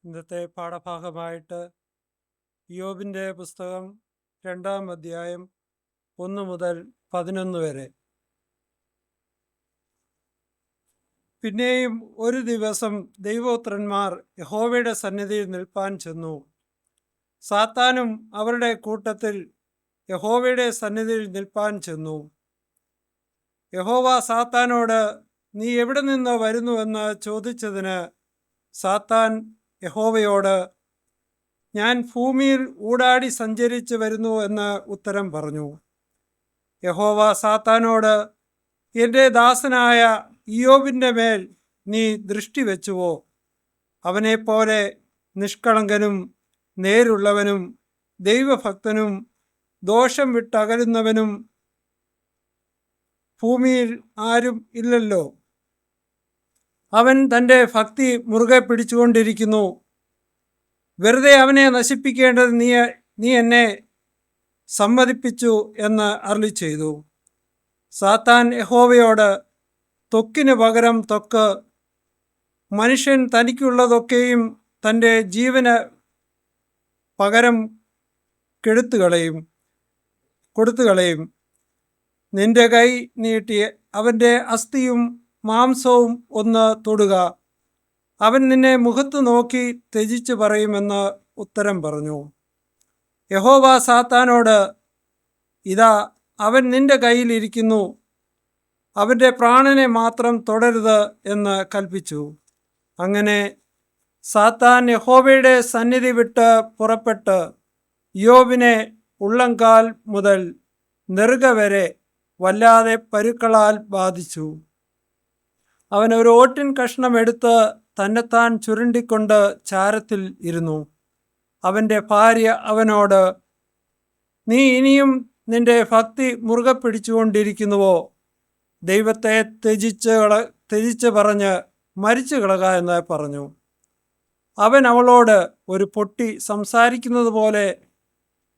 ഇന്നത്തെ പാഠഭാഗമായിട്ട് ഇയ്യോബിൻ്റെ പുസ്തകം 2-ാം അധ്യായം 1 മുതൽ 11 വരെ. പിന്നെയും ഒരു ദിവസം ദൈവപുത്രന്മാർ യഹോവയുടെ സന്നിധിയിൽ നിൽപ്പാൻ ചെന്നു. സാത്താനും അവരുടെ കൂട്ടത്തിൽ യഹോവയുടെ സന്നിധിയിൽ നിൽപ്പാൻ ചെന്നു. യഹോവ സാത്താനോട്, നീ എവിടെ നിന്ന് വരുന്നുവെന്ന് ചോദിച്ചതിന് സാത്താൻ യഹോവയോട്, ഞാൻ ഭൂമിയിൽ ഊടാടി സഞ്ചരിച്ച് വരുന്നു എന്ന് ഉത്തരം പറഞ്ഞു. യഹോവ സാത്താനോട്, എൻ്റെ ദാസനായ ഇയ്യോബിൻ്റെ മേൽ നീ ദൃഷ്ടി വെച്ചുവോ? അവനെപ്പോലെ നിഷ്കളങ്കനും നേരുള്ളവനും ദൈവഭക്തനും ദോഷം വിട്ടകലുന്നവനും ഭൂമിയിൽ ആരും ഇല്ലല്ലോ. അവൻ തൻ്റെ ഭക്തി മുറുകെ പിടിച്ചുകൊണ്ടിരിക്കുന്നു. വെറുതെ അവനെ നശിപ്പിക്കേണ്ടത് നീ എന്നെ സമ്മതിപ്പിച്ചു എന്ന് അരുളി ചെയ്തു. സാത്താൻ യഹോവയോട്, ത്വക്കിന് പകരം ത്വക്ക്, മനുഷ്യൻ തനിക്കുള്ളതൊക്കെയും തൻ്റെ ജീവന് പകരം കൊടുത്തുകളയും. നിന്റെ കൈ നീട്ടി അവൻ്റെ അസ്ഥിയും മാംസവും ഒന്ന് തൊടുക, അവൻ നിന്നെ മുഖത്ത് നോക്കി ത്യജിച്ച് പറയുമെന്ന് ഉത്തരം പറഞ്ഞു. യഹോവ സാത്താനോട്, ഇതാ അവൻ നിന്റെ കയ്യിലിരിക്കുന്നു, അവൻ്റെ പ്രാണനെ മാത്രം തൊടരുത് എന്ന് കൽപ്പിച്ചു. അങ്ങനെ സാത്താൻ യഹോവയുടെ സന്നിധി വിട്ട് പുറപ്പെട്ട് ഇയ്യോബിനെ ഉള്ളംകാൽ മുതൽ നെറുക വരെ വല്ലാതെ പരുക്കളാൽ ബാധിച്ചു. അവൻ ഒരു ഓട്ടിൻ കഷ്ണം എടുത്ത് തന്നെത്താൻ ചുരുണ്ടിക്കൊണ്ട് ചാരത്തിൽ ഇരുന്നു. അവൻ്റെ ഭാര്യ അവനോട്, നീ ഇനിയും നിന്റെ ഭക്തി മുറുകെ പിടിച്ചുകൊണ്ടിരിക്കുന്നുവോ? ദൈവത്തെ ത്യജിച്ച് പറഞ്ഞ് മരിച്ചു കളക എന്ന് പറഞ്ഞു. അവൻ അവളോട്, ഒരു പൊട്ടി സംസാരിക്കുന്നത് പോലെ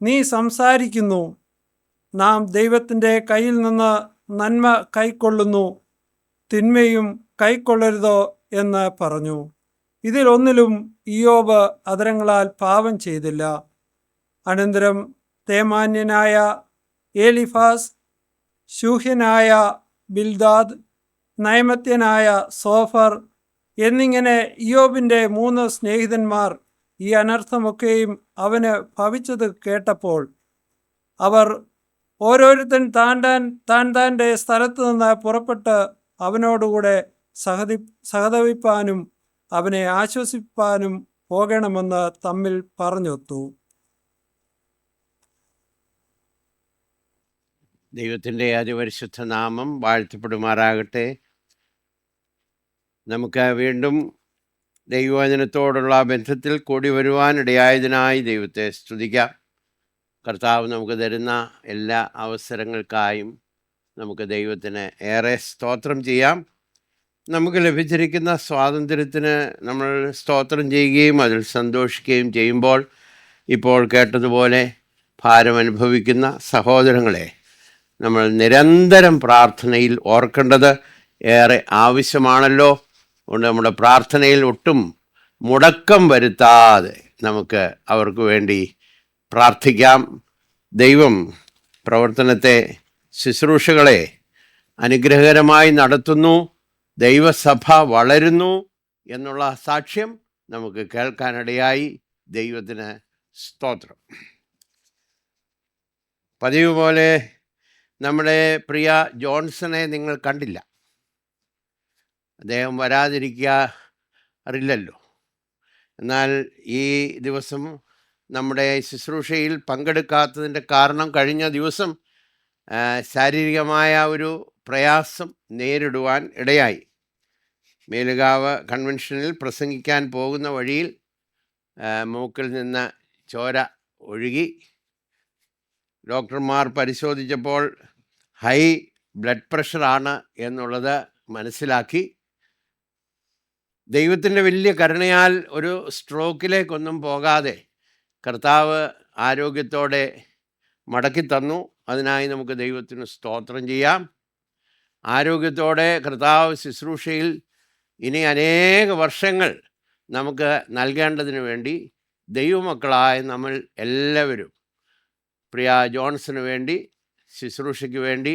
നീ സംസാരിക്കുന്നു. നാം ദൈവത്തിൻ്റെ കയ്യിൽ നിന്ന് നന്മ കൈക്കൊള്ളുന്നു, തിന്മയും കൈക്കൊള്ളരുതോ എന്ന് പറഞ്ഞു. ഇതിലൊന്നിലും ഇയ്യോബ് അധരങ്ങളാൽ പാപം ചെയ്തില്ല. അനന്തരം തേമാന്യനായ എലീഫാസ്, ശൂഹ്യനായ ബിൽദാദ്, നയമത്യനായ സോഫർ എന്നിങ്ങനെ ഇയ്യോബിൻ്റെ 3 സ്നേഹിതന്മാർ ഈ അനർത്ഥമൊക്കെയും അവന് ഭവിച്ചത് കേട്ടപ്പോൾ അവർ ഓരോരുത്തൻ താൻ്റെ സ്ഥലത്തു നിന്ന് പുറപ്പെട്ട് അവനോടുകൂടെ സഹതപിപ്പാനും അവനെ ആശ്വസിപ്പാനും പോകണമെന്ന് തമ്മിൽ പറഞ്ഞൊത്തു. ദൈവത്തിൻ്റെ അതിപരിശുദ്ധ നാമം വാഴ്ത്തപ്പെടുമാറാകട്ടെ. നമുക്ക് വീണ്ടും ദൈവവചനത്തോടുള്ള ബന്ധത്തിൽ കൂടി വരുവാനിടയായതിനായി ദൈവത്തെ സ്തുതിക്കാം. കർത്താവ് നമുക്ക് തരുന്ന എല്ലാ അവസരങ്ങൾക്കായും നമുക്ക് ദൈവത്തിന് ഏറെ സ്തോത്രം ചെയ്യാം. നമുക്ക് ലഭിച്ചിരിക്കുന്ന സ്വാതന്ത്ര്യത്തിന് നമ്മൾ സ്തോത്രം ചെയ്യുകയും അതിൽ സന്തോഷിക്കുകയും ചെയ്യുമ്പോൾ, ഇപ്പോൾ കേട്ടതുപോലെ ഭാരമനുഭവിക്കുന്ന സഹോദരങ്ങളെ നമ്മൾ നിരന്തരം പ്രാർത്ഥനയിൽ ഓർക്കേണ്ടത് ഏറെ ആവശ്യമാണല്ലോ. അതുകൊണ്ട് നമ്മുടെ പ്രാർത്ഥനയിൽ ഒട്ടും മുടക്കം വരുത്താതെ നമുക്ക് അവർക്ക് വേണ്ടി പ്രാർത്ഥിക്കാം. ദൈവം പ്രവർത്തനത്തെ, ശുശ്രൂഷകളെ അനുഗ്രഹകരമായി നടത്തുന്നു, ദൈവസഭ വളരുന്നു എന്നുള്ള സാക്ഷ്യം നമുക്ക് കേൾക്കാനിടയായി. ദൈവത്തിന് സ്തോത്രം. പതിവ് പോലെ നമ്മുടെ പ്രിയ ജോൺസനെ നിങ്ങൾ കണ്ടില്ല. അദ്ദേഹം വരാതിരിക്കാറില്ലല്ലോ. എന്നാൽ ഈ ദിവസം നമ്മുടെ ശുശ്രൂഷയിൽ പങ്കെടുക്കാത്തതിൻ്റെ കാരണം, കഴിഞ്ഞ ദിവസം ശാരീരികമായ ഒരു പ്രയാസം നേരിടുവാൻ ഇടയായി. മേലുകാവ് കൺവെൻഷനിൽ പ്രസംഗിക്കാൻ പോകുന്ന വഴിയിൽ മൂക്കിൽ നിന്ന് ചോര ഒഴുകി. ഡോക്ടർമാർ പരിശോധിച്ചപ്പോൾ ഹൈ ബ്ലഡ് പ്രഷറാണ് എന്നുള്ളത് മനസ്സിലാക്കി. ദൈവത്തിൻ്റെ വലിയ കരുണയാൽ ഒരു സ്ട്രോക്കിലേക്കൊന്നും പോകാതെ കർത്താവ് ആരോഗ്യത്തോടെ മടക്കി തന്നു. അതിനായി നമുക്ക് ദൈവത്തിന് സ്തോത്രം ചെയ്യാം. ആരോഗ്യത്തോടെ കർത്താവ് ശുശ്രൂഷയിൽ ഇനി അനേക വർഷങ്ങൾ നമുക്ക് നൽകേണ്ടതിന് വേണ്ടി ദൈവമക്കളായ നമ്മൾ എല്ലാവരും പ്രിയ ജോൺസിന് വേണ്ടി, ശുശ്രൂഷയ്ക്ക് വേണ്ടി,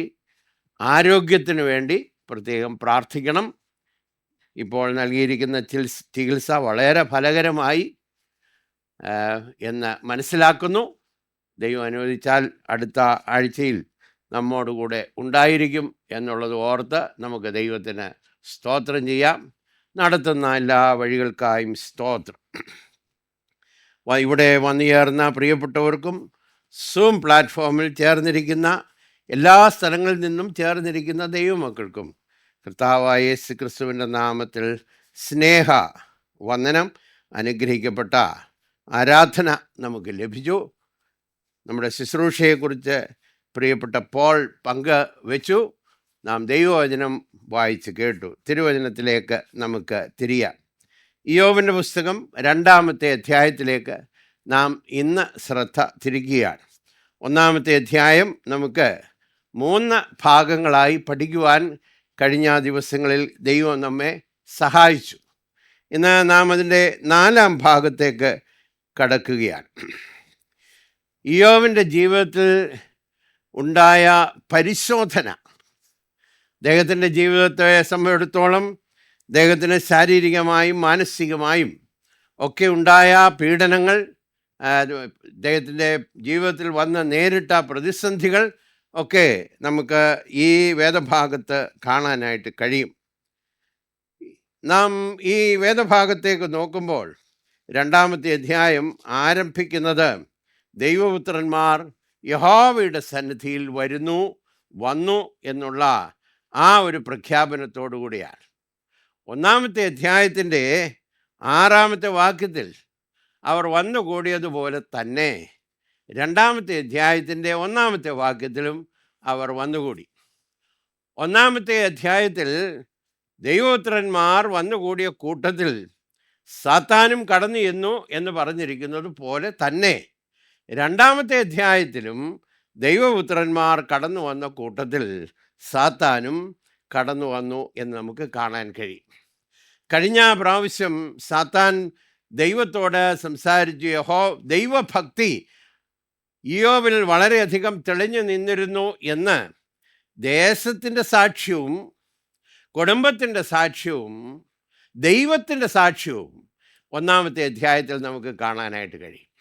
ആരോഗ്യത്തിന് വേണ്ടി പ്രത്യേകം പ്രാർത്ഥിക്കണം. ഇപ്പോൾ നൽകിയിരിക്കുന്ന ചികിത്സ വളരെ ഫലകരമായി എന്ന് മനസ്സിലാക്കുന്നു. ദൈവം അനുവദിച്ചാൽ അടുത്ത ആഴ്ചയിൽ നമ്മോടുകൂടെ ഉണ്ടായിരിക്കും എന്നുള്ളത് ഓർത്ത് നമുക്ക് ദൈവത്തിന് സ്തോത്രം ചെയ്യാം. നടത്തുന്ന എല്ലാ വഴികൾക്കായും സ്തോത്രം. ഇവിടെ വന്നു ചേർന്ന പ്രിയപ്പെട്ടവർക്കും സൂം പ്ലാറ്റ്ഫോമിൽ ചേർന്നിരിക്കുന്ന എല്ലാ സ്ഥലങ്ങളിൽ നിന്നും ചേർന്നിരിക്കുന്ന ദൈവമക്കൾക്കും കർത്താവായ യേശു ക്രിസ്തുവിൻ്റെ നാമത്തിൽ സ്നേഹ വന്ദനം. അനുഗ്രഹിക്കപ്പെട്ട ആരാധന നമുക്ക് ലഭിച്ചു. നമ്മുടെ ശുശ്രൂഷയെക്കുറിച്ച് പ്രിയപ്പെട്ട പോൾ പങ്കുവെച്ചു. നാം ദൈവവചനം വായിച്ച് കേട്ടു. തിരുവചനത്തിലേക്ക് നമുക്ക് തിരിയാം. ഇയ്യോബിൻ്റെ പുസ്തകം 2-ാമത്തെ അധ്യായത്തിലേക്ക് നാം ഇന്ന് ശ്രദ്ധ തിരിക്കുകയാണ്. 1-ാമത്തെ അധ്യായം നമുക്ക് 3 ഭാഗങ്ങളായി പഠിക്കുവാൻ കഴിഞ്ഞ ദിവസങ്ങളിൽ ദൈവം നമ്മെ സഹായിച്ചു. ഇന്ന് നാം അതിൻ്റെ 4-ാം ഭാഗത്തേക്ക് കടക്കുകയാണ്. ഇയ്യോബിൻ്റെ ജീവിതത്തിൽ ഉണ്ടായ പരിശോധന, അദ്ദേഹത്തിൻ്റെ ജീവിതത്തെ സംബന്ധിച്ചിടത്തോളം അദ്ദേഹത്തിന് ശാരീരികമായും മാനസികമായും ഒക്കെ ഉണ്ടായ പീഡനങ്ങൾ, അദ്ദേഹത്തിൻ്റെ ജീവിതത്തിൽ വന്ന നേരിട്ട പ്രതിസന്ധികൾ ഒക്കെ നമുക്ക് ഈ വേദഭാഗത്ത് കാണാനായിട്ട് കഴിയും. നാം ഈ വേദഭാഗത്തേക്ക് നോക്കുമ്പോൾ 2-ാമത്തെ അധ്യായം ആരംഭിക്കുന്നത് ദൈവപുത്രന്മാർ യഹോവയുടെ സന്നിധിയിൽ വന്നു എന്നുള്ള ആ ഒരു പ്രഖ്യാപനത്തോടു കൂടിയാണ്. 1-ാമത്തെ അധ്യായത്തിൻ്റെ 6-ാമത്തെ വാക്യത്തിൽ അവർ വന്നുകൂടിയതുപോലെ തന്നെ 2-ാമത്തെ അധ്യായത്തിൻ്റെ 1-ാമത്തെ വാക്യത്തിലും അവർ വന്നുകൂടി. 1-ാമത്തെ അധ്യായത്തിൽ ദൈവപുത്രന്മാർ വന്നുകൂടിയ കൂട്ടത്തിൽ സാത്താനും കടന്നു ചെന്നു എന്ന് പറഞ്ഞിരിക്കുന്നത് പോലെ തന്നെ 2-ാമത്തെ അധ്യായത്തിലും ദൈവപുത്രന്മാർ കടന്നു വന്ന കൂട്ടത്തിൽ സാത്താനും കടന്നു വന്നു എന്ന് നമുക്ക് കാണാൻ കഴിയും. കഴിഞ്ഞ പ്രാവശ്യം സാത്താൻ ദൈവത്തോട് സംസാരിച്ചു. ദൈവഭക്തി ഇയ്യോബിൽ വളരെയധികം തെളിഞ്ഞു നിന്നിരുന്നു എന്ന് ദേശത്തിൻ്റെ സാക്ഷ്യവും കുടുംബത്തിൻ്റെ സാക്ഷ്യവും ദൈവത്തിൻ്റെ സാക്ഷ്യവും 1-ാമത്തെ അധ്യായത്തിൽ നമുക്ക് കാണാനായിട്ട് കഴിയും.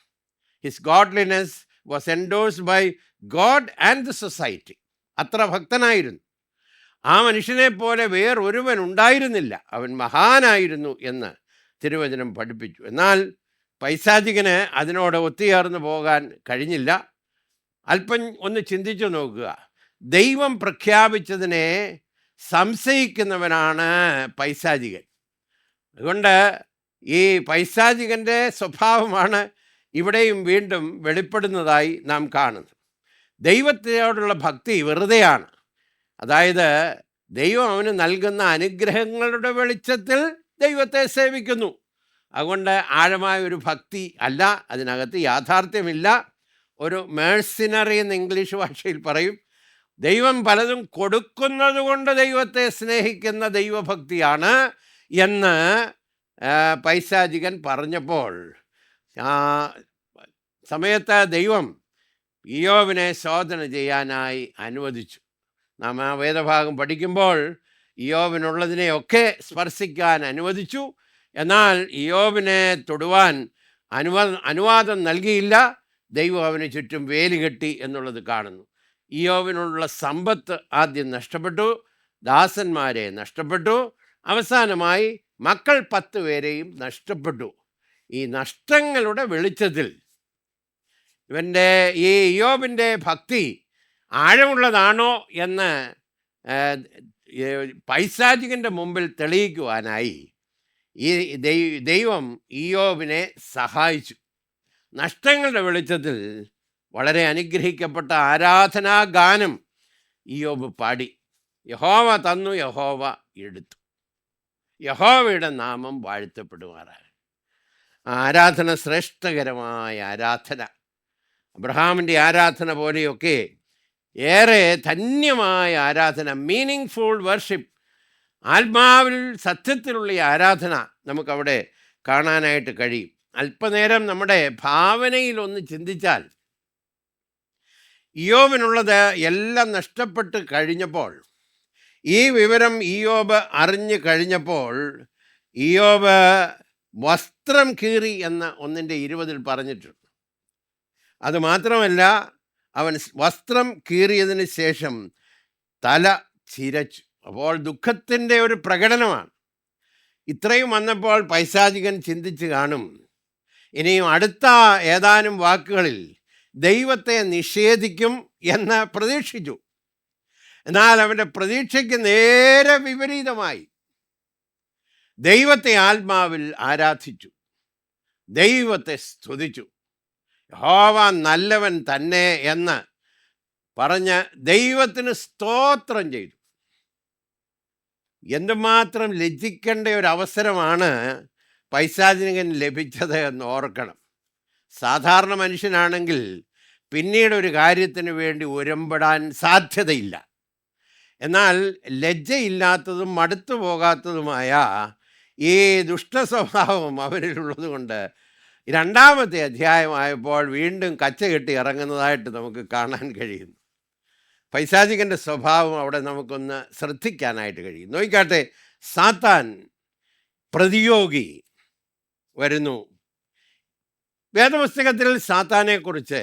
His godliness was endorsed by God and the society. അത്ര ഭക്തനായിരുന്നു. ആ മനുഷ്യനെ പോലെ വേറൊരുവൻ ഉണ്ടായിരുന്നില്ല, അവൻ മഹാനായിരുന്നു എന്ന് തിരുവചനം പഠിപ്പിച്ചു. എന്നാൽ പൈശാചികന് അതിനോട് ഒത്തുചേർന്ന് പോകാൻ കഴിഞ്ഞില്ല. അല്പം ഒന്ന് ചിന്തിച്ചു നോക്കുക. ദൈവം പ്രഖ്യാപിച്ചതിനെ സംശയിക്കുന്നവനാണ് പൈശാചികൻ. അതുകൊണ്ട് ഈ പൈശാചികൻ്റെ സ്വഭാവമാണ് ഇവിടെയും വീണ്ടും വെളിപ്പെടുന്നതായി നാം കാണുന്നത്. ദൈവത്തോടുള്ള ഭക്തി വെറുതെയാണ്. അതായത് ദൈവം അവന് നൽകുന്ന അനുഗ്രഹങ്ങളുടെ വെളിച്ചത്തിൽ ദൈവത്തെ സേവിക്കുന്നു. അതുകൊണ്ട് ആഴമായ ഒരു ഭക്തി അല്ല, അതിനകത്ത് യാഥാർത്ഥ്യമില്ല. ഒരു മേഴ്സിനറി എന്ന് ഇംഗ്ലീഷ് ഭാഷയിൽ പറയും. ദൈവം പലതും കൊടുക്കുന്നത് കൊണ്ട് ദൈവത്തെ സ്നേഹിക്കുന്ന ദൈവഭക്തിയാണ് എന്ന് പൈശാചികൻ പറഞ്ഞപ്പോൾ സമയത്ത് ദൈവം ഇയ്യോബിനെ ശോധന ചെയ്യാനായി അനുവദിച്ചു. നാം ആ വേദഭാഗം പഠിക്കുമ്പോൾ ഇയ്യോബിനുള്ളതിനെയൊക്കെ സ്പർശിക്കാൻ അനുവദിച്ചു. എന്നാൽ ഇയ്യോബിനെ തൊടുവാൻ അനുവാദം നൽകിയില്ല. ദൈവം അവന് ചുറ്റും വേലി കെട്ടി എന്നുള്ളത് കാണുന്നു. ഇയ്യോബിനുള്ള സമ്പത്ത് ആദ്യം നഷ്ടപ്പെട്ടു, ദാസന്മാരെ നഷ്ടപ്പെട്ടു, അവസാനമായി മക്കൾ 10 പേരെയും നഷ്ടപ്പെട്ടു. ഈ നഷ്ടങ്ങളുടെ വെളിച്ചത്തിൽ ഇവൻ്റെ ഈ ഇയ്യോബിൻ്റെ ഭക്തി ആഴമുള്ളതാണോ എന്ന് പൈശാചികൻ്റെ മുമ്പിൽ തെളിയിക്കുവാനായി ഈ ദൈവം ഇയ്യോബിനെ സഹായിച്ചു. നഷ്ടങ്ങളുടെ വെളിച്ചത്തിൽ വളരെ അനുഗ്രഹിക്കപ്പെട്ട ആരാധനാഗാനം ഇയ്യോബ് പാടി. യഹോവ തന്നു, യഹോവ എടുത്തു, യഹോവയുടെ നാമം വാഴ്ത്തപ്പെടുമാറാണ്. ആരാധന ശ്രേഷ്ഠകരമായ ആരാധന, അബ്രഹാമിൻ്റെ ആരാധന പോലെയൊക്കെ ഏറെ ധന്യമായ ആരാധന, മീനിങ് ഫുൾ വർഷിപ്പ്, ആത്മാവിൽ സത്യത്തിലുള്ള ആരാധന നമുക്കവിടെ കാണാനായിട്ട് കഴിയും. അല്പനേരം നമ്മുടെ ഭാവനയിൽ ഒന്ന് ചിന്തിച്ചാൽ, ഇയ്യോബിനുള്ളത് എല്ലാം നഷ്ടപ്പെട്ട് കഴിഞ്ഞപ്പോൾ, ഈ വിവരം ഇയ്യോബ് അറിഞ്ഞു കഴിഞ്ഞപ്പോൾ, ഇയ്യോബ് വസ്ത്രം കീറി എന്ന 1:20 പറഞ്ഞിട്ടുണ്ട്. അതുമാത്രമല്ല, അവൻ വസ്ത്രം കീറിയതിന് ശേഷം തല ചിരച്ചു. അപ്പോൾ ദുഃഖത്തിൻ്റെ ഒരു പ്രകടനമാണ്. ഇത്രയും വന്നപ്പോൾ പൈശാചികൻ ചിന്തിച്ച് കാണും, ഇനിയും അടുത്ത ഏതാനും വാക്കുകളിൽ ദൈവത്തെ നിഷേധിക്കും എന്ന് പ്രതീക്ഷിച്ചു. എന്നാൽ അവൻ്റെ പ്രതീക്ഷയ്ക്ക് നേരെ വിപരീതമായി. ദൈവത്തെ ആത്മാവിൽ ആരാധിച്ചു, ദൈവത്തെ സ്തുതിച്ചു. യഹോവ നല്ലവൻ തന്നെ എന്ന് പറഞ്ഞ് ദൈവത്തിന് സ്തോത്രം ചെയ്തു. എന്തുമാത്രം ലജ്ജിക്കേണ്ട ഒരു അവസരമാണ് പൈശാചികൻ ലഭിച്ചത് എന്ന് ഓർക്കണം. സാധാരണ മനുഷ്യനാണെങ്കിൽ പിന്നീട് ഒരു കാര്യത്തിന് വേണ്ടി ഉരമ്പടാൻ സാധ്യതയില്ല. എന്നാൽ ലജ്ജയില്ലാത്തതും മടുത്തു പോകാത്തതുമായ ഈ ദുഷ്ടസ്വഭാവം അവരിലുള്ളത് കൊണ്ട് 2-ാമത്തെ അധ്യായമായപ്പോൾ വീണ്ടും കച്ചകെട്ടി ഇറങ്ങുന്നതായിട്ട് നമുക്ക് കാണാൻ കഴിയുന്നു. പൈശാചികൻ്റെ സ്വഭാവം അവിടെ നമുക്കൊന്ന് ശ്രദ്ധിക്കാനായിട്ട് കഴിയും. നോക്കിക്കാട്ടെ, സാത്താൻ പ്രതിയോഗി വരുന്നു. വേദപുസ്തകത്തിൽ സാത്താനെക്കുറിച്ച്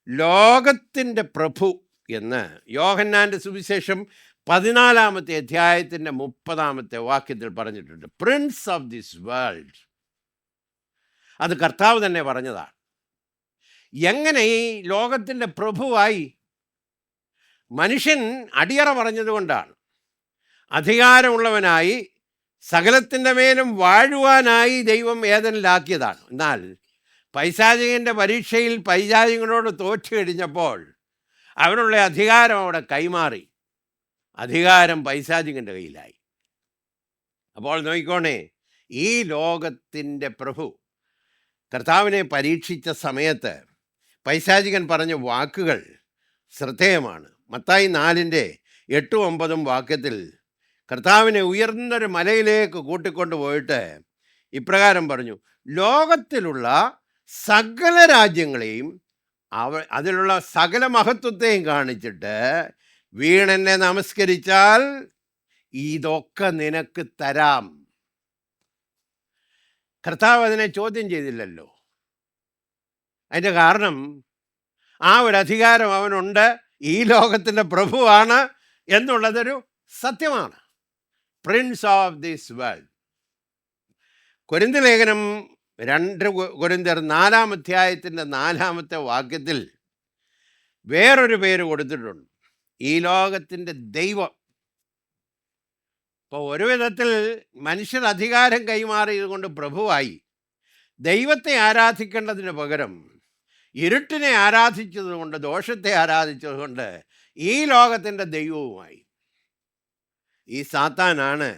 ലോകത്തിൻ്റെ പ്രഭു എന്ന് യോഹന്നാൻ്റെ സുവിശേഷം 14-ാമത്തെ അധ്യായത്തിൻ്റെ 30-ാമത്തെ വാക്യത്തിൽ പറഞ്ഞിട്ടുണ്ട്. Prince of this world. അത് കർത്താവ് തന്നെ പറഞ്ഞതാണ്. എങ്ങനെ ഈ ലോകത്തിൻ്റെ പ്രഭുവായി? മനുഷ്യൻ അടിയറ പറഞ്ഞതുകൊണ്ടാണ്. അധികാരമുള്ളവനായി സകലത്തിൻ്റെ മേലും വാഴുവാനായി ദൈവം ഏദനിലാക്കിയതാണ്. എന്നാൽ പൈശാചികൻ്റെ പരീക്ഷയിൽ പൈശാചികനോട് തോറ്റു കഴിഞ്ഞപ്പോൾ അവനുള്ള അധികാരം അവിടെ കൈമാറി. അധികാരം പൈശാചികൻ്റെ കയ്യിലായി. അപ്പോൾ നോക്കിക്കോണേ, ഈ ലോകത്തിൻ്റെ പ്രഭു കർത്താവിനെ പരീക്ഷിച്ച സമയത്ത് പൈശാചികൻ പറഞ്ഞ വാക്കുകൾ ശ്രദ്ധേയമാണ്. മത്തായി 4:8-9 വാക്യത്തിൽ കർത്താവിനെ ഉയർന്നൊരു മലയിലേക്ക് കൂട്ടിക്കൊണ്ടു പോയിട്ട് ഇപ്രകാരം പറഞ്ഞു, ലോകത്തിലുള്ള സകല രാജ്യങ്ങളെയും അതിലുള്ള സകല മഹത്വത്തെയും കാണിച്ചിട്ട് വീണെന്നെ നമസ്കരിച്ചാൽ ഇതൊക്കെ നിനക്ക് തരാം. കർത്താവ് അതിനെ ചോദ്യം ചെയ്തില്ലല്ലോ. അതിൻ്റെ കാരണം ആ ഒരു അധികാരം അവനുണ്ട്, ഈ ലോകത്തിൻ്റെ പ്രഭുവാണ് എന്നുള്ളതൊരു സത്യമാണ്. Prince of this world. കൊരിന്ത്യർ ലേഖനം 2 കൊരിന്ത്യർ 4-ാം അധ്യായത്തിൻ്റെ 4-ാമത്തെ വാക്യത്തിൽ വേറൊരു പേര് കൊടുത്തിട്ടുണ്ട്, ഈ ലോകത്തിൻ്റെ ദൈവം. അപ്പോൾ ഒരു വിധത്തിൽ മനുഷ്യർ അധികാരം കൈമാറിയത് കൊണ്ട് പ്രഭുവായി. ദൈവത്തെ ആരാധിക്കേണ്ടതിന് പകരം ഇരുട്ടിനെ ആരാധിച്ചതുകൊണ്ട്, ദോഷത്തെ ആരാധിച്ചതുകൊണ്ട് ഈ ലോകത്തിൻ്റെ ദൈവവുമായി. ഈ സാത്താനാണ്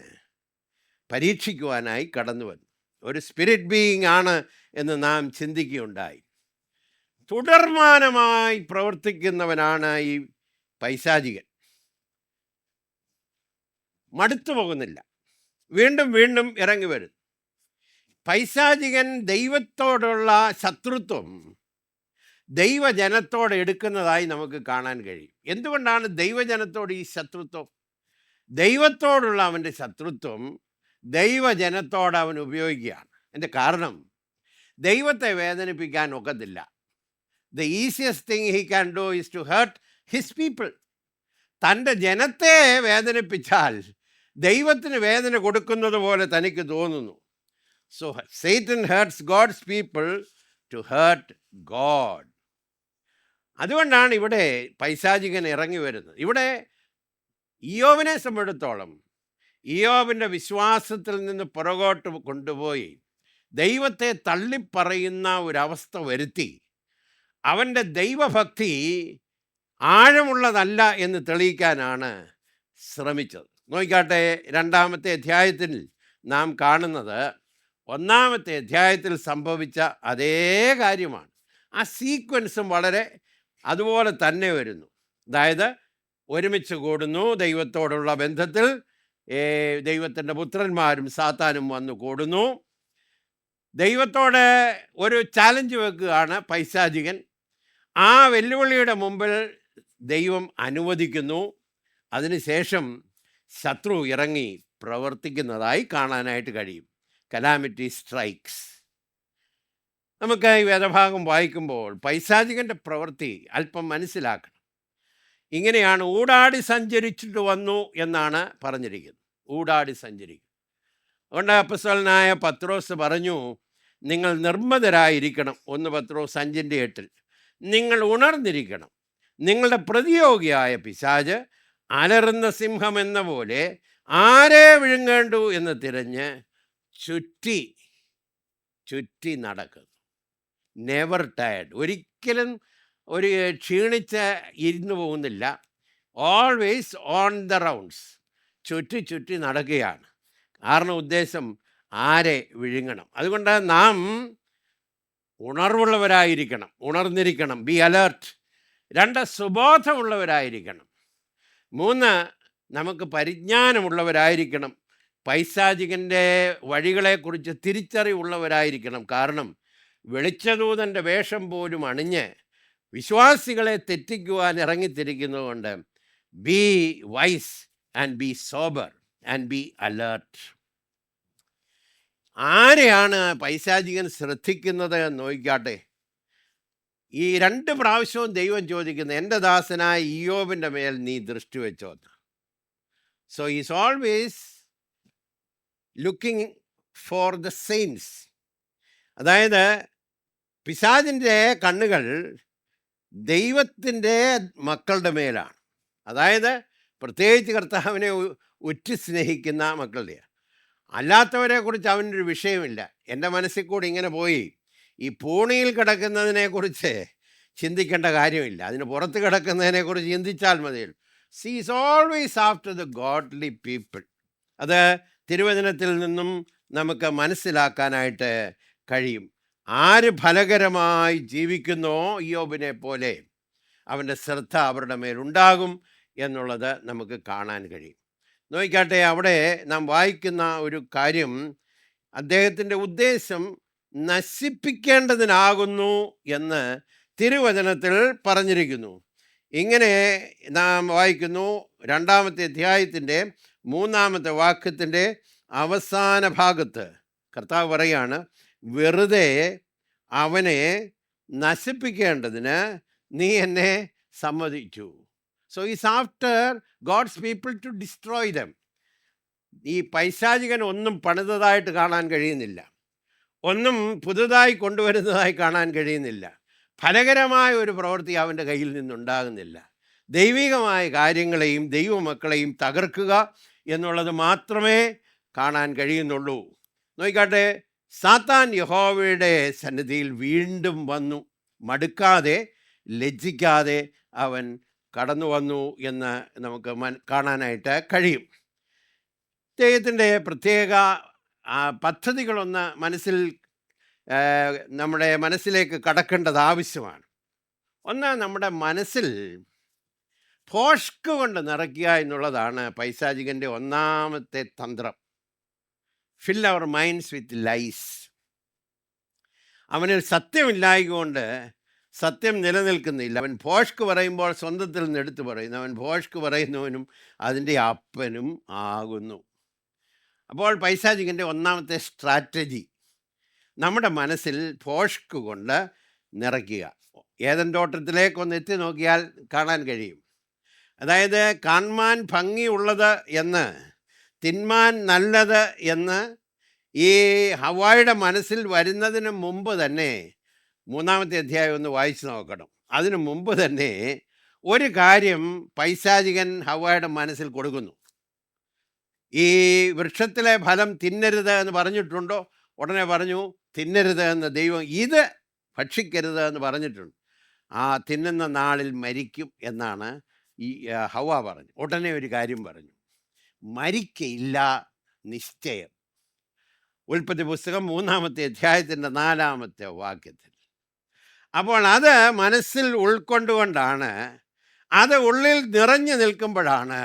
പരീക്ഷിക്കുവാനായി കടന്നു വന്നത്. ഒരു സ്പിരിറ്റ് ബീയിങ് ആണ് എന്ന് നാം ചിന്തിക്കുകയുണ്ടായി. തുടർമാനമായി പ്രവർത്തിക്കുന്നവനാണ് ഈ പൈശാചികൻ. മടുത്തു പോകുന്നില്ല, വീണ്ടും വീണ്ടും ഇറങ്ങി വരും. പൈശാചികൻ ദൈവത്തോടുള്ള ശത്രുത്വം ദൈവജനത്തോട് എടുക്കുന്നതായി നമുക്ക് കാണാൻ കഴിയും. എന്തുകൊണ്ടാണ് ദൈവജനത്തോട് ഈ ശത്രുത്വം? ദൈവത്തോടുള്ള അവൻ്റെ ശത്രുത്വം ദൈവജനത്തോട് അവൻ ഉപയോഗിക്കുകയാണ്. എൻ്റെ കാരണം, ദൈവത്തെ വേദനിപ്പിക്കാൻ ഒക്കത്തില്ല. The easiest thing he can do is to hurt his people. തൻ്റെ ജനത്തെ വേദനിപ്പിച്ചാൽ ദൈവത്തിന് വേദന കൊടുക്കുന്നത് പോലെ തനിക്ക് തോന്നുന്നു. So Satan hurts God's people to hurt God. അതുകൊണ്ടാണ് ഇവിടെ പൈശാചികൻ ഇറങ്ങി വരുന്നത്. ഇവിടെ ഇയ്യോബിനെ സംബന്ധിച്ചിടത്തോളം ഇയ്യോബിൻ്റെ വിശ്വാസത്തിൽ നിന്ന് പുറകോട്ട് കൊണ്ടുപോയി ദൈവത്തെ തള്ളിപ്പറയുന്ന ഒരവസ്ഥ വരുത്തി അവൻ്റെ ദൈവഭക്തി ആഴമുള്ളതല്ല എന്ന് തെളിയിക്കാനാണ് ശ്രമിച്ചത്. നോക്കിക്കാട്ടെ, 2-ാമത്തെ അധ്യായത്തിൽ നാം കാണുന്നത് 1-ാമത്തെ അധ്യായത്തിൽ സംഭവിച്ച അതേ കാര്യമാണ്. ആ സീക്വൻസും വളരെ അതുപോലെ തന്നെ വരുന്നു. അതായത് ഒരുമിച്ച് കൂടുന്നു, ദൈവത്തോടുള്ള ബന്ധത്തിൽ ദൈവത്തിൻ്റെ പുത്രന്മാരും സാത്താനും വന്നു കൂടുന്നു. ദൈവത്തോട് ഒരു ചാലഞ്ച് വെക്കുകയാണ് പൈശാചികൻ. ആ വെല്ലുവിളിയുടെ മുമ്പിൽ ദൈവം അനുവദിക്കുന്നു. അതിനുശേഷം ശത്രു ഇറങ്ങി പ്രവർത്തിക്കുന്നതായി കാണാനായിട്ട് കഴിയും. Calamity strikes. നമുക്ക് ഈ വേദഭാഗം വായിക്കുമ്പോൾ പൈശാചികൻ്റെ പ്രവൃത്തി അല്പം മനസ്സിലാക്കണം. ഇങ്ങനെയാണ്: ഊടാടി സഞ്ചരിച്ചിട്ട് വന്നു എന്നാണ് പറഞ്ഞിരിക്കുന്നത്. ഊടാടി സഞ്ചരിക്കും. അതുകൊണ്ട് അപ്പോസ്തലനായ പത്രോസ് പറഞ്ഞു, നിങ്ങൾ നിർമ്മതരായിരിക്കണം. 1 പത്രോസ് 5:8. നിങ്ങൾ ഉണർന്നിരിക്കണം. നിങ്ങളുടെ പ്രതിയോഗിയായ പിശാച് അലറുന്ന സിംഹം എന്ന പോലെ ആരെ വിഴുങ്ങേണ്ടു എന്ന് തിരഞ്ഞ് ചുറ്റി ചുറ്റി നടക്കുന്നു. Never tired. ഒരിക്കലും ഒരു ക്ഷീണിച്ച് ഇരുന്നു പോകുന്നില്ല. Always on the rounds. ചുറ്റി ചുറ്റി നടക്കുകയാണ്. കാരണം ഉദ്ദേശം ആരെ വിഴുങ്ങണം. അതുകൊണ്ട് നാം ഉണർവുള്ളവരായിരിക്കണം, ഉണർന്നിരിക്കണം. B alert. 2, സുബോധമുള്ളവരായിരിക്കണം. 3, നമുക്ക് പരിജ്ഞാനമുള്ളവരായിരിക്കണം. പൈശാചികൻ്റെ വഴികളെക്കുറിച്ച് തിരിച്ചറിവുള്ളവരായിരിക്കണം. കാരണം വെളിച്ചദൂതൻ്റെ വേഷം പോലും അണിഞ്ഞ് വിശ്വാസികളെ തെറ്റിക്കുവാൻ ഇറങ്ങിത്തിരിക്കുന്നതുകൊണ്ട് be wise and be sober and be alert. ആരെയാണ് പൈശാചികൻ ശ്രദ്ധിക്കുന്നത് എന്ന് നോക്കിക്കാട്ടെ. ഈ 2 പ്രാവശ്യവും ദൈവം ചോദിക്കുന്നത്, എൻ്റെ ദാസനായ ഇയ്യോബിൻ്റെ മേൽ നീ ദൃഷ്ടി വെച്ചോ. So is always looking for the saints. അതായത് പിശാചിൻ്റെ കണ്ണുകൾ ദൈവത്തിൻ്റെ മക്കളുടെ മേലാണ്. അതായത് പ്രത്യേകിച്ച് കർത്താവിനെ ഉറ്റു സ്നേഹിക്കുന്ന മക്കളുടെ. അല്ലാത്തവരെക്കുറിച്ച് അവനൊരു വിഷയമില്ല. എൻ്റെ മനസ്സിൽ കൂടി ഇങ്ങനെ പോയി, ഈ പൂണിയിൽ കിടക്കുന്നതിനെക്കുറിച്ച് ചിന്തിക്കേണ്ട കാര്യമില്ല. അതിന് പുറത്ത് കിടക്കുന്നതിനെക്കുറിച്ച് ചിന്തിച്ചാൽ മതിയല്ലോ. She is always after the godly people. അത് തിരുവചനത്തിൽ നിന്നും നമുക്ക് മനസ്സിലാക്കാനായിട്ട് കഴിയും. ആര് ഫലകരമായി ജീവിക്കുന്നോ ഇയ്യോബിനെ പോലെ അവൻ്റെ ശ്രദ്ധ അവരുടെ മേലുണ്ടാകും എന്നുള്ളത് നമുക്ക് കാണാൻ കഴിയും. നോക്കിക്കാട്ടെ, അവിടെ നാം വായിക്കുന്ന ഒരു കാര്യം, അദ്ദേഹത്തിൻ്റെ ഉദ്ദേശം നശിപ്പിക്കേണ്ടതിനാകുന്നു എന്ന് തിരുവചനത്തിൽ പറഞ്ഞിരിക്കുന്നു. ഇങ്ങനെ നാം വായിക്കുന്നു 2-ാമത്തെ അധ്യായത്തിൻ്റെ 3-ാമത്തെ വാക്യത്തിൻ്റെ അവസാന ഭാഗത്ത് കർത്താവ് പറയാണ്, വെറുതെ അവനെ നശിപ്പിക്കേണ്ടതിന് നീ എന്നെ സമ്മതിച്ചു. So is after God's people to destroy them. ഈ പൈശാചികൻ ഒന്നും പണിതതായിട്ട് കാണാൻ കഴിയുന്നില്ല, ഒന്നും പുതുതായി കൊണ്ടുവരുന്നതായി കാണാൻ കഴിയുന്നില്ല. ഫലകരമായ ഒരു പ്രവൃത്തി അവൻ്റെ കയ്യിൽ നിന്നുണ്ടാകുന്നില്ല. ദൈവികമായ കാര്യങ്ങളെയും ദൈവമക്കളെയും തകർക്കുക എന്നുള്ളത് മാത്രമേ കാണാൻ കഴിയുന്നുള്ളൂ. നോക്കിക്കാട്ടെ, സാത്താൻ യഹോവയുടെ സന്നിധിയിൽ വീണ്ടും വന്നു. മടുക്കാതെ ലജ്ജിക്കാതെ അവൻ കടന്നു വന്നു എന്ന് നമുക്ക് കാണാനായിട്ട് കഴിയും. ദൈവത്തിൻ്റെ പ്രത്യേക പദ്ധതികളൊന്ന് നമ്മുടെ മനസ്സിലേക്ക് കടക്കേണ്ടത് ആവശ്യമാണ്. ഒന്ന്, നമ്മുടെ മനസ്സിൽ ഭോഷ്ക് കൊണ്ട് നിറയ്ക്കുക എന്നുള്ളതാണ് പൈശാചികൻ്റെ 1-ാമത്തെ തന്ത്രം. ഫിൽ അവർ മൈൻഡ്സ് വിത്ത് ലൈസ്. അവനിൽ സത്യമില്ലായകൊണ്ട് സത്യം നിലനിൽക്കുന്നില്ല. അവൻ ഭോഷ്ക് പറയുമ്പോൾ സ്വന്തത്തിൽ നിന്ന് എടുത്തു പറയുന്നു. അവൻ ഭോഷ്ക് പറയുന്നവനും അതിൻ്റെ അപ്പനും ആകുന്നു. അപ്പോൾ പൈശാചികൻ്റെ 1-ാമത്തെ സ്ട്രാറ്റജി നമ്മുടെ മനസ്സിൽ ഭോഷ്ക് കൊണ്ട് നിറയ്ക്കുക. ഏദൻ തോട്ടത്തിലേക്കൊന്ന് എത്തി നോക്കിയാൽ കാണാൻ കഴിയും. അതായത് കാണാൻ ഭംഗിയുള്ളത് എന്ന്, തിന്മാൻ നല്ലത് എന്ന് ഈ ഹവ്വായുടെ മനസ്സിൽ വരുന്നതിന് മുമ്പ് തന്നെ 3-ാമത്തെ അധ്യായം ഒന്ന് വായിച്ചു നോക്കണം. അതിനു മുമ്പ് തന്നെ ഒരു കാര്യം പൈശാചികൻ ഹവ്വായുടെ മനസ്സിൽ കൊടുക്കുന്നു. ഈ വൃക്ഷത്തിലെ ഫലം തിന്നരുത് എന്ന് പറഞ്ഞിട്ടുണ്ടോ? ഉടനെ പറഞ്ഞു തിന്നരുത് എന്ന് ദൈവം. ഇത് ഭക്ഷിക്കരുത് എന്ന് പറഞ്ഞിട്ടുണ്ട്. ആ തിന്നുന്ന നാളിൽ മരിക്കും എന്നാണ് ഈ ഹവ്വ പറഞ്ഞു. ഉടനെ ഒരു കാര്യം പറഞ്ഞു, മരിക്കയില്ല നിശ്ചയം. ഉൽപ്പത്തി പുസ്തകം 3-ാമത്തെ അധ്യായത്തിൻ്റെ 4-ാമത്തെ വാക്യത്തിൽ. അപ്പോൾ അത് മനസ്സിൽ ഉൾക്കൊണ്ടുകൊണ്ടാണ്, അത് ഉള്ളിൽ നിറഞ്ഞു നിൽക്കുമ്പോഴാണ്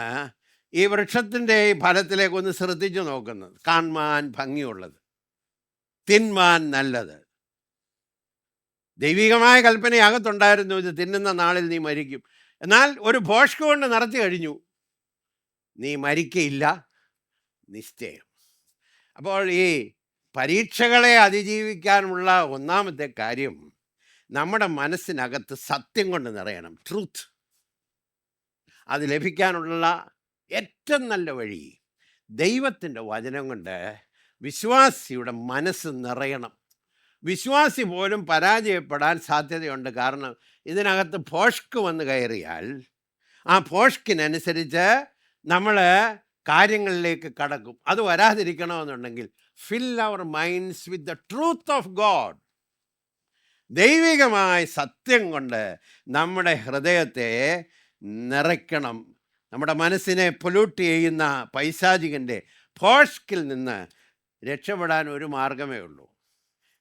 ഈ വൃക്ഷത്തിൻ്റെ ഈ ഫലത്തിലേക്കൊന്ന് ശ്രദ്ധിച്ചു നോക്കുന്നത്. കാണാൻ ഭംഗിയുള്ളത്. തിന്മാൻ നല്ലത്. ദൈവികമായ കൽപ്പന അകത്തുണ്ടായിരുന്നു, ഇത് തിന്നുന്ന നാളിൽ നീ മരിക്കും. എന്നാൽ ഒരു ഭോഷ്ക് കൊണ്ട് നടത്തി കഴിഞ്ഞു, നീ മരിക്കയില്ല നിശ്ചയം. അപ്പോൾ ഈ പരീക്ഷകളെ അതിജീവിക്കാനുള്ള ഒന്നാമത്തെ കാര്യം, നമ്മുടെ മനസ്സിനകത്ത് സത്യം കൊണ്ട് നിറയണം, ട്രൂത്ത്. അത് ലഭിക്കാനുള്ള ഏറ്റവും നല്ല വഴി ദൈവത്തിൻ്റെ വചനം കൊണ്ട് വിശ്വാസിയുടെ മനസ്സ് നിറയണം. വിശ്വാസി പോലും പരാജയപ്പെടാൻ സാധ്യതയുണ്ട്. കാരണം ഇതിനകത്ത് ഭോഷ്ക് വന്ന് കയറിയാൽ ആ ഭോഷ്കിനനുസരിച്ച് നമ്മൾ കാര്യങ്ങളിലേക്ക് കടക്കും. അത് വരാതിരിക്കണമെന്നുണ്ടെങ്കിൽ fill our minds with the truth of God. ദൈവികമായ സത്യം കൊണ്ട് നമ്മുടെ ഹൃദയത്തെ നിറയ്ക്കണം. നമ്മുടെ മനസ്സിനെ പൊല്യൂട്ട് ചെയ്യുന്ന പൈശാചികൻ്റെ ഭോഷ്കിൽ നിന്ന് രക്ഷപ്പെടാൻ ഒരു മാർഗമേ ഉള്ളൂ,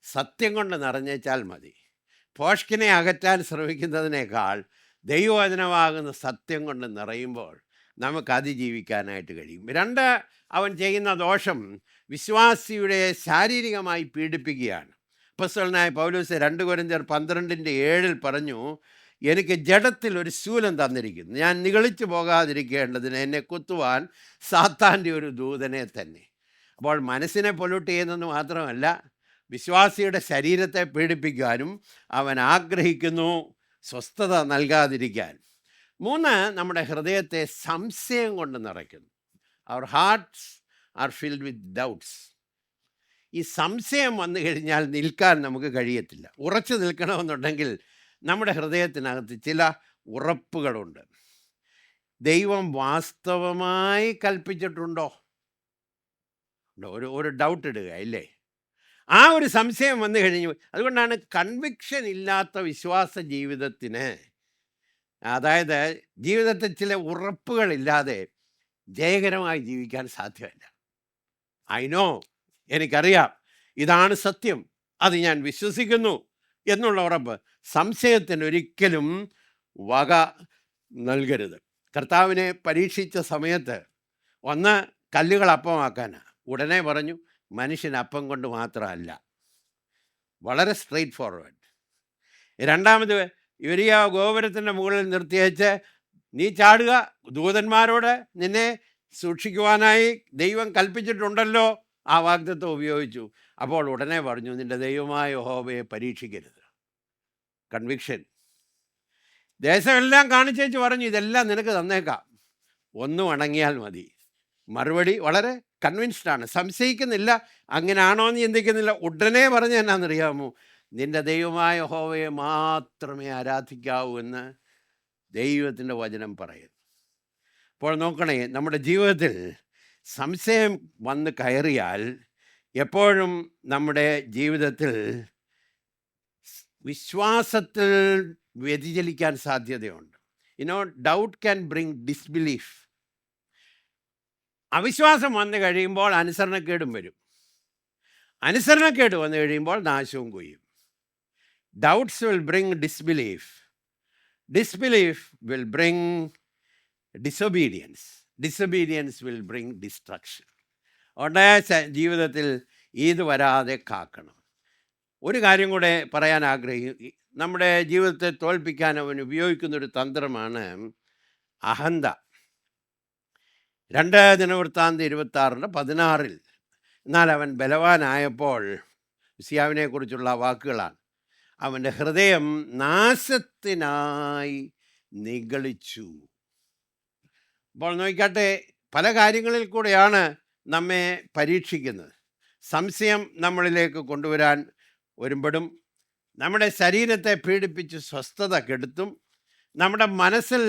സത്യം കൊണ്ട് നിറഞ്ഞേച്ചാൽ മതി. ഭോഷ്കിനെ അകറ്റാൻ ശ്രമിക്കുന്നതിനേക്കാൾ ദൈവവചനമാകുന്ന സത്യം കൊണ്ട് നിറയുമ്പോൾ നമുക്ക് അതിജീവിക്കാനായിട്ട് കഴിയും. രണ്ട്, അവൻ ചെയ്യുന്ന ദോഷം വിശ്വാസിയുടെ ശാരീരികമായി പീഡിപ്പിക്കുകയാണ്. അപ്പോസ്തലനായ പൗലോസ് 2 കൊരിന്ത്യർ 12:7 പറഞ്ഞു, എനിക്ക് ജഡത്തിൽ ഒരു ശൂലം തന്നിരിക്കുന്നു, ഞാൻ നിഗളിച്ചു പോകാതിരിക്കേണ്ടതിന് എന്നെ കുത്തുവാൻ സാത്താൻ്റെ ഒരു ദൂതനെ തന്നെ. അപ്പോൾ മനസ്സിനെ പൊല്യൂട്ട് ചെയ്യുന്നത് മാത്രമല്ല, വിശ്വാസിയുടെ ശരീരത്തെ പീഡിപ്പിക്കാനും അവൻ ആഗ്രഹിക്കുന്നു, സ്വസ്ഥത നൽകാതിരിക്കാൻ. 3, നമ്മുടെ ഹൃദയത്തെ സംശയം കൊണ്ട് നിറയ്ക്കുന്നു. Their hearts are filled with doubts. ഈ സംശയം വന്നു കഴിഞ്ഞാൽ നിൽക്കാൻ നമുക്ക് കഴിയത്തില്ല. ഉറച്ചു നിൽക്കണമെന്നുണ്ടെങ്കിൽ നമ്മുടെ ഹൃദയത്തിനകത്ത് ചില ഉറപ്പുകളുണ്ട്. ദൈവം വാസ്തവമായി കൽപ്പിച്ചിട്ടുണ്ടോ? ഒരു ഡൗട്ട് ഇടുക ഇല്ലേ? ആ ഒരു സംശയം വന്നു കഴിഞ്ഞു. അതുകൊണ്ടാണ് കൺവിക്ഷൻ ഇല്ലാത്ത വിശ്വാസ ജീവിതത്തിന്, അതായത് ജീവിതത്തിൽ ചില ഉറപ്പുകളില്ലാതെ ജയകരമായി ജീവിക്കാൻ സാധ്യമല്ല. ഐ നോ, എനിക്കറിയാം, ഇതാണ് സത്യം, അത് ഞാൻ വിശ്വസിക്കുന്നു എന്നുള്ള ഉറപ്പ്. സംശയത്തിന് ഒരിക്കലും വക നൽകരുത്. കർത്താവിനെ പരീക്ഷിച്ച സമയത്ത് ഒന്ന് കല്ലുകൾ അപ്പമാക്കാനാണ്. ഉടനെ പറഞ്ഞു, മനുഷ്യൻ അപ്പം കൊണ്ട് മാത്രമല്ല. വളരെ സ്ട്രെയിറ്റ് ഫോർവേഡ്. രണ്ടാമത്, യൊരിയ ഗോപുരത്തിൻ്റെ മുകളിൽ നിർത്തിയേച്ച് നീ ചാടുക, ദൂതന്മാരോട് നിന്നെ സൂക്ഷിക്കുവാനായി ദൈവം കൽപ്പിച്ചിട്ടുണ്ടല്ലോ, ആ വാഗ്ദത്തം ഉപയോഗിച്ചു. അപ്പോൾ ഉടനെ പറഞ്ഞു, നിൻ്റെ ദൈവമായ യഹോവയെ പരീക്ഷിക്കരുത്. കൺവിക്ഷൻ. ദേശമെല്ലാം കാണിച്ചേച്ച് പറഞ്ഞു, ഇതെല്ലാം നിനക്ക് തന്നേക്കാം, ഒന്നും അണങ്ങിയാൽ മതി. മറുപടി വളരെ കൺവിൻസ്ഡാണ്, സംശയിക്കുന്നില്ല, അങ്ങനെയാണോ എന്ന് ചിന്തിക്കുന്നില്ല. ഉടനെ പറഞ്ഞ് എന്നാണെന്നറിയാമോ? നിൻ്റെ ദൈവമായ യഹോവയെ മാത്രമേ ആരാധിക്കാവൂ എന്ന് ദൈവത്തിൻ്റെ വചനം പറയുന്നു. അപ്പോൾ നോക്കണേ, നമ്മുടെ ജീവിതത്തിൽ സംശയം വന്ന് കയറിയാൽ എപ്പോഴും നമ്മുടെ ജീവിതത്തിൽ വിശ്വാസത്തിൽ വ്യതിചലിക്കാൻ സാധ്യതയുണ്ട്. Doubt can bring disbelief. അവിശ്വാസം വന്നു കഴിയുമ്പോൾ അനുസരണക്കേടും വരും. അനുസരണക്കേട് വന്നു കഴിയുമ്പോൾ നാശവും കൊയ്യും. Doubts will bring disbelief. Disbelief will bring disobedience. Disobedience will bring destruction. അതുകൊണ്ട് ജീവിതത്തിൽ ഇത് വരാതെ കാക്കണം. ഒരു കാര്യം കൂടെ പറയാൻ ആഗ്രഹിക്കും. നമ്മുടെ ജീവിതത്തെ തോൽപ്പിക്കാൻ അവൻ ഉപയോഗിക്കുന്നൊരു തന്ത്രമാണ് അഹന്ത. 2 ദിനവൃത്താന്തം 26:16 എന്നാൽ അവൻ ബലവാനായപ്പോൾ, ഉസിയാവിനെ കുറിച്ചുള്ള വാക്കുകളാണ്, അവൻ്റെ ഹൃദയം നാശത്തിനായി നിഗളിച്ചു. അപ്പോൾ നോക്കിക്കാട്ടെ, പല കാര്യങ്ങളിൽ കൂടെയാണ് നമ്മെ പരീക്ഷിക്കുന്നത്. സംശയം നമ്മളിലേക്ക് കൊണ്ടുവരാൻ ഒരുമ്പെടും, നമ്മുടെ ശരീരത്തെ പീഡിപ്പിച്ച് സ്വസ്ഥത കെടുത്തും, നമ്മുടെ മനസ്സിൽ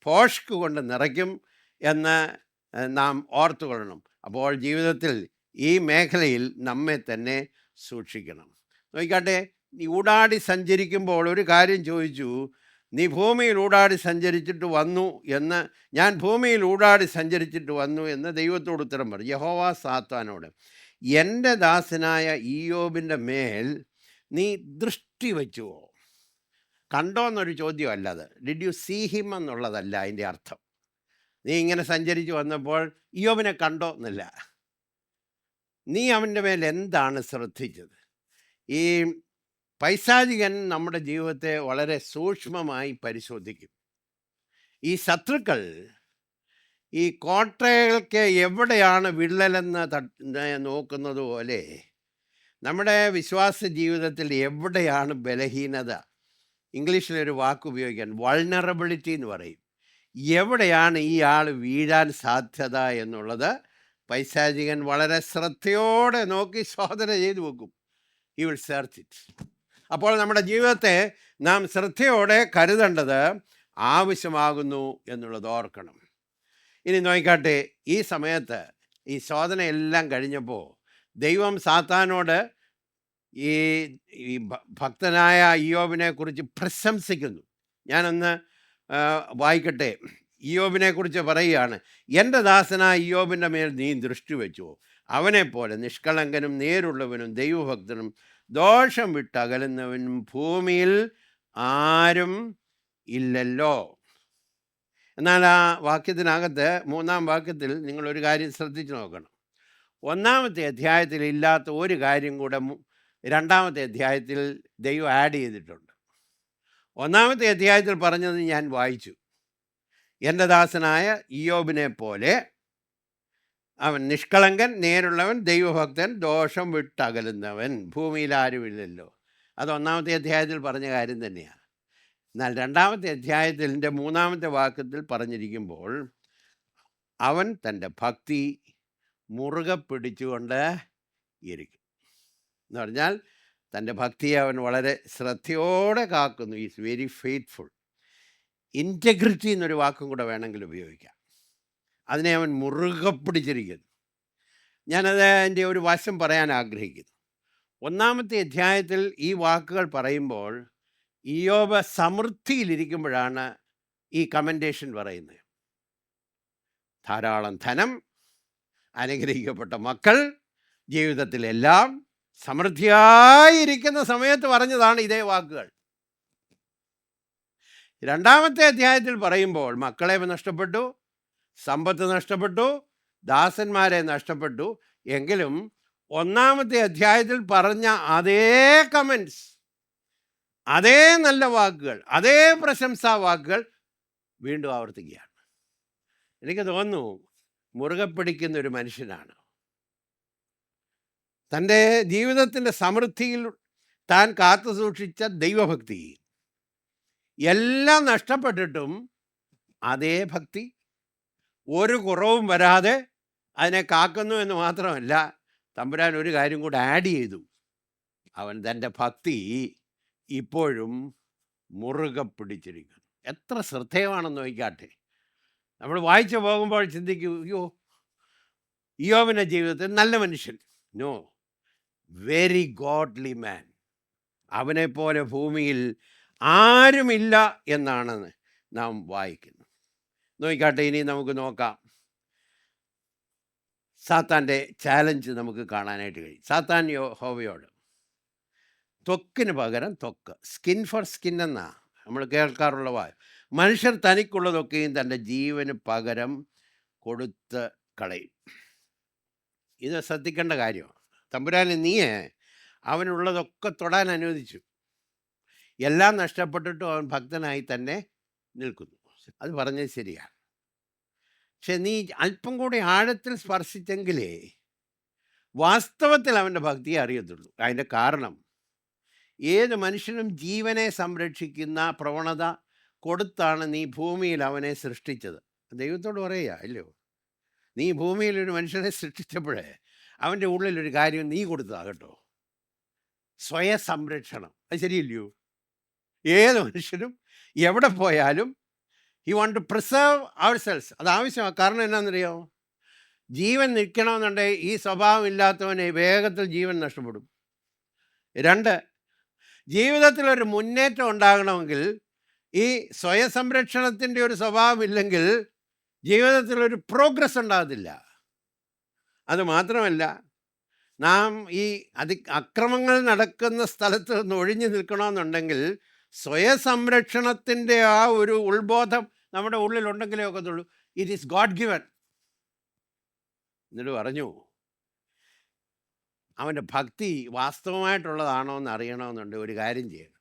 ഭോഷ്ക് കൊണ്ട് നിറയ്ക്കും എന്ന് നാം ഓർത്തുകൊള്ളണം. അപ്പോൾ ജീവിതത്തിൽ ഈ മേഖലയിൽ നമ്മെ തന്നെ സൂക്ഷിക്കണം. നോക്കിക്കാട്ടെ, നീ ഊടാടി സഞ്ചരിക്കുമ്പോൾ ഒരു കാര്യം ചോദിച്ചു, നീ ഭൂമിയിൽ ഊടാടി സഞ്ചരിച്ചിട്ട് വന്നു എന്ന്. ഞാൻ ഭൂമിയിൽ ഊടാടി സഞ്ചരിച്ചിട്ട് വന്നു എന്ന് ദൈവത്തോട് ഉത്തരം പറഞ്ഞു. യഹോവ സാത്താനോട്, എൻ്റെ ദാസനായ ഇയ്യോബിൻ്റെ മേൽ നീ ദൃഷ്ടി വച്ചുവോ? കണ്ടോ എന്നൊരു ചോദ്യമല്ല അത്. ഡിഡ് യു സീ ഹിം എന്നുള്ളതല്ല അതിൻ്റെ അർത്ഥം. നീ ഇങ്ങനെ സഞ്ചരിച്ച് വന്നപ്പോൾ ഇയ്യോബിനെ കണ്ടോ എന്നല്ല. നീ അവൻ്റെ മേൽ എന്താണ് ശ്രദ്ധിച്ചത്? ഈ പൈശാചികൻ നമ്മുടെ ജീവിതത്തെ വളരെ സൂക്ഷ്മമായി പരിശോധിക്കും. ഈ ശത്രുക്കൾ ഈ കോട്ടകൾക്ക് എവിടെയാണ് വിള്ളലെന്ന് നോക്കുന്നത് പോലെ നമ്മുടെ വിശ്വാസ ജീവിതത്തിൽ എവിടെയാണ് ബലഹീനത, ഇംഗ്ലീഷിലൊരു വാക്ക് ഉപയോഗിക്കാൻ വൾനറബിലിറ്റി എന്ന് പറയും, എവിടെയാണ് ഈ ആൾ വീഴാൻ സാധ്യത എന്നുള്ളത് പൈശാചികൻ വളരെ ശ്രദ്ധയോടെ നോക്കി ശോധന ചെയ്തു വെക്കും. He will search it. അപ്പോൾ നമ്മുടെ ജീവിതത്തെ നാം ശ്രദ്ധയോടെ കരുതേണ്ടത് ആവശ്യമാകുന്നു എന്നുള്ളത് ഓർക്കണം. ഇനി നോക്കിക്കാട്ടെ, ഈ സമയത്ത് ഈ ശോധനയെല്ലാം കഴിഞ്ഞപ്പോൾ ദൈവം സാത്താനോട് ഈ ഈ ഭക്തനായ ഇയ്യോബിനെ കുറിച്ച് പ്രശംസിക്കുന്നു. ഞാനൊന്ന് വായിക്കട്ടെ. ഇയ്യോബിനെ കുറിച്ച് പറയുകയാണ്, എൻ്റെ ദാസനായ ഇയ്യോബിൻ്റെ മേൽ നീ ദൃഷ്ടി വെച്ചു, അവനെപ്പോലെ നിഷ്കളങ്കനും നേരുള്ളവനും ദൈവഭക്തനും ദോഷം വിട്ടകലുന്നവനും ഭൂമിയിൽ ആരും ഇല്ലല്ലോ. എന്നാൽ ആ വാക്യത്തിനകത്ത് 3-ാം വാക്യത്തിൽ നിങ്ങളൊരു കാര്യം ശ്രദ്ധിച്ചു നോക്കണം. 1-ാമത്തെ അധ്യായത്തിൽ ഇല്ലാത്ത ഒരു കാര്യം കൂടെ 2-ാമത്തെ അധ്യായത്തിൽ ദൈവം ആഡ് ചെയ്തിട്ടുണ്ട്. 1-ാമത്തെ അധ്യായത്തിൽ പറഞ്ഞത് ഞാൻ വായിച്ചു, എൻ്റെ ദാസനായ ഇയ്യോബിനെ പോലെ അവൻ നിഷ്കളങ്കൻ, നേരുള്ളവൻ, ദൈവഭക്തൻ, ദോഷം വിട്ടകലുന്നവൻ, ഭൂമിയിൽ ആരുമില്ലല്ലോ. അത് 1-ാമത്തെ അധ്യായത്തിൽ പറഞ്ഞ കാര്യം തന്നെയാണ്. എന്നാൽ 2-ാമത്തെ അധ്യായത്തിൻ്റെ 3-ാമത്തെ വാക്യത്തിൽ പറഞ്ഞിരിക്കുമ്പോൾ അവൻ തൻ്റെ ഭക്തി മുറുകെ പിടിച്ചുകൊണ്ട് ഇരിക്കും എന്ന് പറഞ്ഞാൽ തൻ്റെ ഭക്തിയെ അവൻ വളരെ ശ്രദ്ധയോടെ കാക്കുന്നു. Is very faithful. ഇൻറ്റഗ്രിറ്റി എന്നൊരു വാക്കും കൂടെ വേണമെങ്കിൽ ഉപയോഗിക്കാം. അതിനെ അവൻ മുറുകെ പിടിച്ചിരിക്കുന്നു. ഞാനത് എൻ്റെ ഒരു വശം പറയാൻ ആഗ്രഹിക്കുന്നു. 1-ാമത്തെ അധ്യായത്തിൽ ഈ വാക്കുകൾ പറയുമ്പോൾ ഇയ്യോബ് സമൃദ്ധിയിലിരിക്കുമ്പോഴാണ് ഈ കമൻറ്റേഷൻ പറയുന്നത്. ധാരാളം ധനം, അനുഗ്രഹിക്കപ്പെട്ട മക്കൾ, ജീവിതത്തിലെല്ലാം സമൃദ്ധിയായിരിക്കുന്ന സമയത്ത് പറഞ്ഞതാണ് ഇതേ വാക്കുകൾ. 2-ാമത്തെ അധ്യായത്തിൽ പറയുമ്പോൾ മക്കളെ നഷ്ടപ്പെട്ടു, സമ്പത്ത് നഷ്ടപ്പെട്ടു, ദാസന്മാരെ നഷ്ടപ്പെട്ടു. എങ്കിലും 1-ാമത്തെ അധ്യായത്തിൽ പറഞ്ഞ അതേ കമൻസ്, അതേ നല്ല വാക്കുകൾ, അതേ പ്രശംസാ വാക്കുകൾ വീണ്ടും ആവർത്തിക്കുകയാണ്. എനിക്ക് തോന്നുന്നു മുറുകെ പിടിക്കുന്ന ഒരു മനുഷ്യനാണ്. തൻ്റെ ജീവിതത്തിൻ്റെ സമൃദ്ധിയിൽ താൻ കാത്തു സൂക്ഷിച്ച ദൈവഭക്തി എല്ലാം നഷ്ടപ്പെട്ടിട്ടും അതേ ഭക്തി ഒരു കുറവും വരാതെ അതിനെ കാക്കുന്നു എന്ന് മാത്രമല്ല, തമ്പുരാൻ ഒരു കാര്യം കൂടെ ആഡ് ചെയ്തു. അവൻ തൻ്റെ ഭക്തി ഇപ്പോഴും മുറുകെ പിടിച്ചിരിക്കുന്നു. എത്ര ശ്രദ്ധേയമാണെന്ന് നോക്കിക്കാട്ടെ. നമ്മൾ വായിച്ചു പോകുമ്പോൾ ചിന്തിക്കൂ, അയ്യോ ഇയ്യോബിൻ്റെ ജീവിതത്തിൽ നല്ല മനുഷ്യൻ. നോ, വെരി ഗോഡ്ലി മാൻ. അവനെപ്പോലെ ഭൂമിയിൽ ആരുമില്ല എന്നാണ് നാം വായിക്കുന്നത്. നോക്കിക്കാട്ടെ, ഇനി നമുക്ക് നോക്കാം. സാത്താൻ്റെ ചാലഞ്ച് നമുക്ക് കാണാനായിട്ട് കഴിയും. സാത്താൻ യഹോവയോട് ത്വക്കിന് പകരം ത്വക്ക്, സ്കിൻ ഫോർ സ്കിൻ എന്നാ നമ്മൾ കേൾക്കാറുള്ള മനുഷ്യർ തനിക്കുള്ളതൊക്കെയും തൻ്റെ ജീവന് പകരം കൊടുത്ത് കളയും. ഇത് ശ്രദ്ധിക്കേണ്ട കാര്യമാണ്. തമ്പുരാനെ നീ അവനുള്ളതൊക്കെ തൊടാൻ അനുവദിച്ചു. എല്ലാം നഷ്ടപ്പെട്ടിട്ടും അവൻ ഭക്തനായി തന്നെ നിൽക്കുന്നു. അത് പറഞ്ഞത് ശരിയാണ്. പക്ഷെ നീ അല്പം കൂടി ആഴത്തിൽ സ്പർശിച്ചെങ്കിലേ വാസ്തവത്തിൽ അവൻ്റെ ഭക്തിയെ അറിയത്തുള്ളൂ. അതിൻ്റെ കാരണം, ഏത് മനുഷ്യനും ജീവനെ സംരക്ഷിക്കുന്ന പ്രവണത കൊടുത്താണ് നീ ഭൂമിയിൽ അവനെ സൃഷ്ടിച്ചത്. ദൈവത്തോട് പറയുക അല്ലയോ, നീ ഭൂമിയിലൊരു മനുഷ്യനെ സൃഷ്ടിച്ചപ്പോഴേ അവൻ്റെ ഉള്ളിലൊരു കാര്യം നീ കൊടുത്തതാണ് കേട്ടോ, സ്വയ സംരക്ഷണം. അത് ശരിയല്ലയോ? ഏത് മനുഷ്യനും എവിടെ പോയാലും he want to preserve ourselves. അത് ആവശ്യമാണ്. കാരണം എന്നാണെന്നറിയാമോ? ജീവൻ നിൽക്കണമെന്നുണ്ടെങ്കിൽ ഈ സ്വഭാവം ഇല്ലാത്തവനെ വേഗത്തിൽ ജീവൻ നഷ്ടപ്പെടും. 2, ജീവിതത്തിലൊരു മുന്നേറ്റം ഉണ്ടാകണമെങ്കിൽ ഈ സ്വയസംരക്ഷണത്തിൻ്റെ ഒരു സ്വഭാവം ഇല്ലെങ്കിൽ ജീവിതത്തിലൊരു പ്രോഗ്രസ് ഉണ്ടാകത്തില്ല. അതുമാത്രമല്ല, നാം ഈ അക്രമങ്ങൾ നടക്കുന്ന സ്ഥലത്ത് നിന്ന് ഒഴിഞ്ഞു നിൽക്കണമെന്നുണ്ടെങ്കിൽ സ്വയസംരക്ഷണത്തിൻ്റെ ആ ഒരു ഉൾബോധം നമ്മുടെ ഉള്ളിലുണ്ടെങ്കിലേ ഒക്കത്തുള്ളൂ. It is God given. എന്നിട്ട് പറഞ്ഞു, അവൻ്റെ ഭക്തി വാസ്തവമായിട്ടുള്ളതാണോ എന്ന് അറിയണമെന്നുണ്ടെങ്കിൽ ഒരു കാര്യം ചെയ്യണം.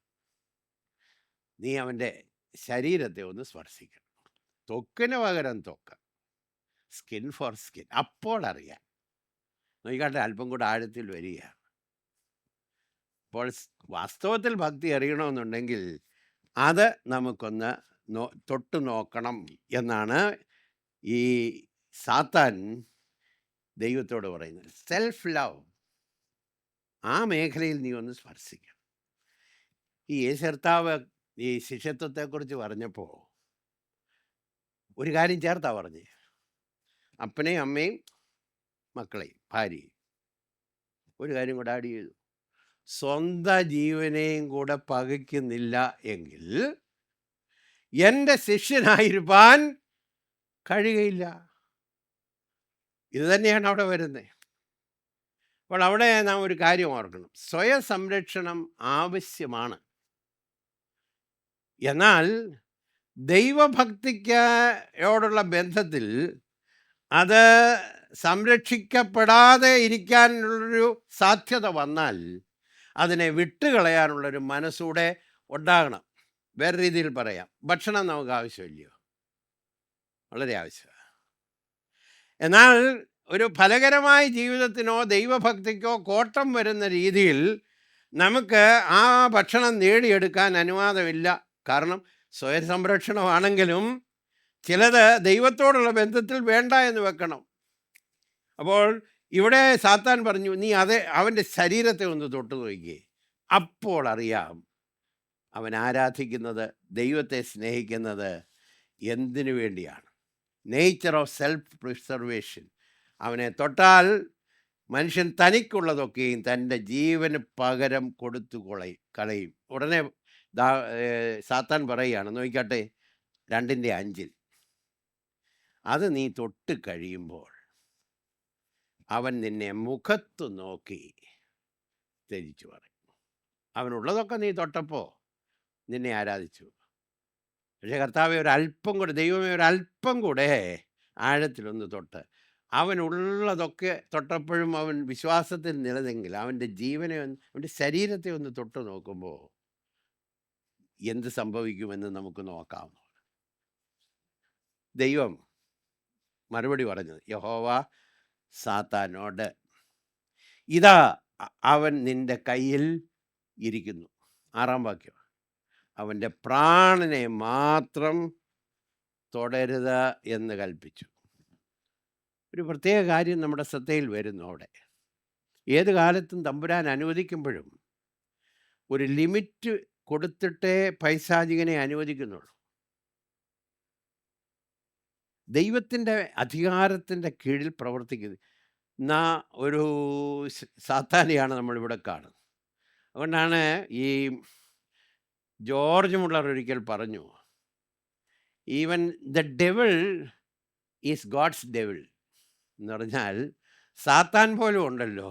നീ അവൻ്റെ ശരീരത്തെ ഒന്ന് സ്പർശിക്കണം. ത്വക്കിന് പകരം ത്വക്ക്, സ്കിൻ ഫോർ സ്കിൻ. അപ്പോൾ അറിയാം. നോക്കിക്കാട്ടെ, അല്പം കൂടെ ആഴത്തിൽ വരികയാണ്. അപ്പോൾ വാസ്തവത്തിൽ ഭക്തി അറിയണമെന്നുണ്ടെങ്കിൽ അത് നമുക്കൊന്ന് തൊട്ടു നോക്കണം എന്നാണ് ഈ സാത്താൻ ദൈവത്തോട് പറയുന്നത്. സെൽഫ് ലവ്, ആ മേഖലയിൽ നീ ഒന്ന് സ്പർശിക്കണം. ഈ യേശു കർത്താവ് ഈ ശിഷ്യത്വത്തെക്കുറിച്ച് പറഞ്ഞപ്പോൾ ഒരു കാര്യം ചേർത്താ പറഞ്ഞേ, അപ്പനെയും അമ്മയും മക്കളെയും ഭാര്യയും. ഒരു കാര്യം കൂടെ ആഡ് ചെയ്തു, സ്വന്തം ജീവനെയും കൂടെ പകയ്ക്കുന്നില്ല എങ്കിൽ എൻ്റെ ശിഷ്യനായിരിക്കാൻ കഴിയുകയില്ല. ഇത് തന്നെയാണ് അവിടെ വരുന്നത്. അപ്പോൾ അവിടെ നാം ഒരു കാര്യം ഓർക്കണം, സ്വയം സംരക്ഷണം ആവശ്യമാണ്. എന്നാൽ ദൈവഭക്തിയോടുള്ള ബന്ധത്തിൽ അത് സംരക്ഷിക്കപ്പെടാതെ ഇരിക്കാനുള്ളൊരു സാധ്യത വന്നാൽ അതിനെ വിട്ടുകളയാനുള്ളൊരു മനസ്സൂടെ ഉണ്ടാകണം. വേറെ രീതിയിൽ പറയാം, ഭക്ഷണം നമുക്ക് ആവശ്യമില്ലയോ? വളരെ ആവശ്യമാണ്. എന്നാൽ ഒരു ഫലകരമായ ജീവിതത്തിനോ ദൈവഭക്തിക്കോ കോട്ടം വരുന്ന രീതിയിൽ നമുക്ക് ആ ഭക്ഷണം നേടിയെടുക്കാൻ അനുവാദമില്ല. കാരണം സ്വയം സംരക്ഷണമാണെങ്കിലും ചിലത് ദൈവത്തോടുള്ള ബന്ധത്തിൽ വേണ്ട എന്ന് വെക്കണം. അപ്പോൾ ഇവിടെ സാത്താൻ പറഞ്ഞു, നീ അവൻ്റെ ശരീരത്തെ ഒന്ന് തൊട്ടു നോക്കിയേ, അപ്പോൾ അറിയാം അവൻ ആരാധിക്കുന്നത്, ദൈവത്തെ സ്നേഹിക്കുന്നത് എന്തിനു വേണ്ടിയാണ്. Nature of self preservation. അവനെ തൊട്ടാൽ മനുഷ്യൻ തനിക്കുള്ളതൊക്കെയും തൻ്റെ ജീവന് പകരം കൊടുത്തു കളയും. ഉടനെ സാത്താൻ പറയുകയാണ്, നോക്കിക്കാട്ടെ 2:5, അത് നീ തൊട്ട് കഴിയുമ്പോൾ അവൻ നിന്നെ മുഖത്ത് നോക്കി ത്യജിച്ചു പറയും. അവനുള്ളതൊക്കെ നീ തൊട്ടപ്പോൾ നിന്നെ ആരാധിച്ചു. പക്ഷേ കർത്താവെ ഒരല്പം കൂടെ, ദൈവമേ ഒരല്പം കൂടെ ആഴത്തിലൊന്ന് തൊട്ട്, അവനുള്ളതൊക്കെ തൊട്ടപ്പോഴും അവൻ വിശ്വാസത്തിൽ നിലതെങ്കിൽ അവൻ്റെ ജീവനെ, അവൻ്റെ ശരീരത്തെ ഒന്ന് തൊട്ട് നോക്കുമ്പോൾ എന്ത് സംഭവിക്കുമെന്ന് നമുക്ക് നോക്കാം. ദൈവം മറുപടി പറഞ്ഞത്, യഹോവ സാത്താനോട്, ഇതാ അവൻ നിൻ്റെ കയ്യിൽ ഇരിക്കുന്നു. 6-ാം വാക്യം, അവൻ്റെ പ്രാണനെ മാത്രം തൊടരുത് എന്ന് കൽപ്പിച്ചു. ഒരു പ്രത്യേക കാര്യം നമ്മുടെ ശ്രദ്ധയിൽ വരുന്നു അവിടെ. ഏത് കാലത്തും തമ്പുരാൻ അനുവദിക്കുമ്പോഴും ഒരു ലിമിറ്റ് കൊടുത്തിട്ടേ പൈശാചികനെ അനുവദിക്കുന്നുള്ളൂ. ദൈവത്തിൻ്റെ അധികാരത്തിൻ്റെ കീഴിൽ പ്രവർത്തിക്കുന്ന ഒരു സാത്താനെയാണ് നമ്മളിവിടെ കാണുന്നത്. അതുകൊണ്ടാണ് ഈ ജോർജ് മുള്ളർ ഒരിക്കൽ പറഞ്ഞു, even the devil is God's devil എന്ന് പറഞ്ഞാൽ സാത്താൻ പോലും ഉണ്ടല്ലോ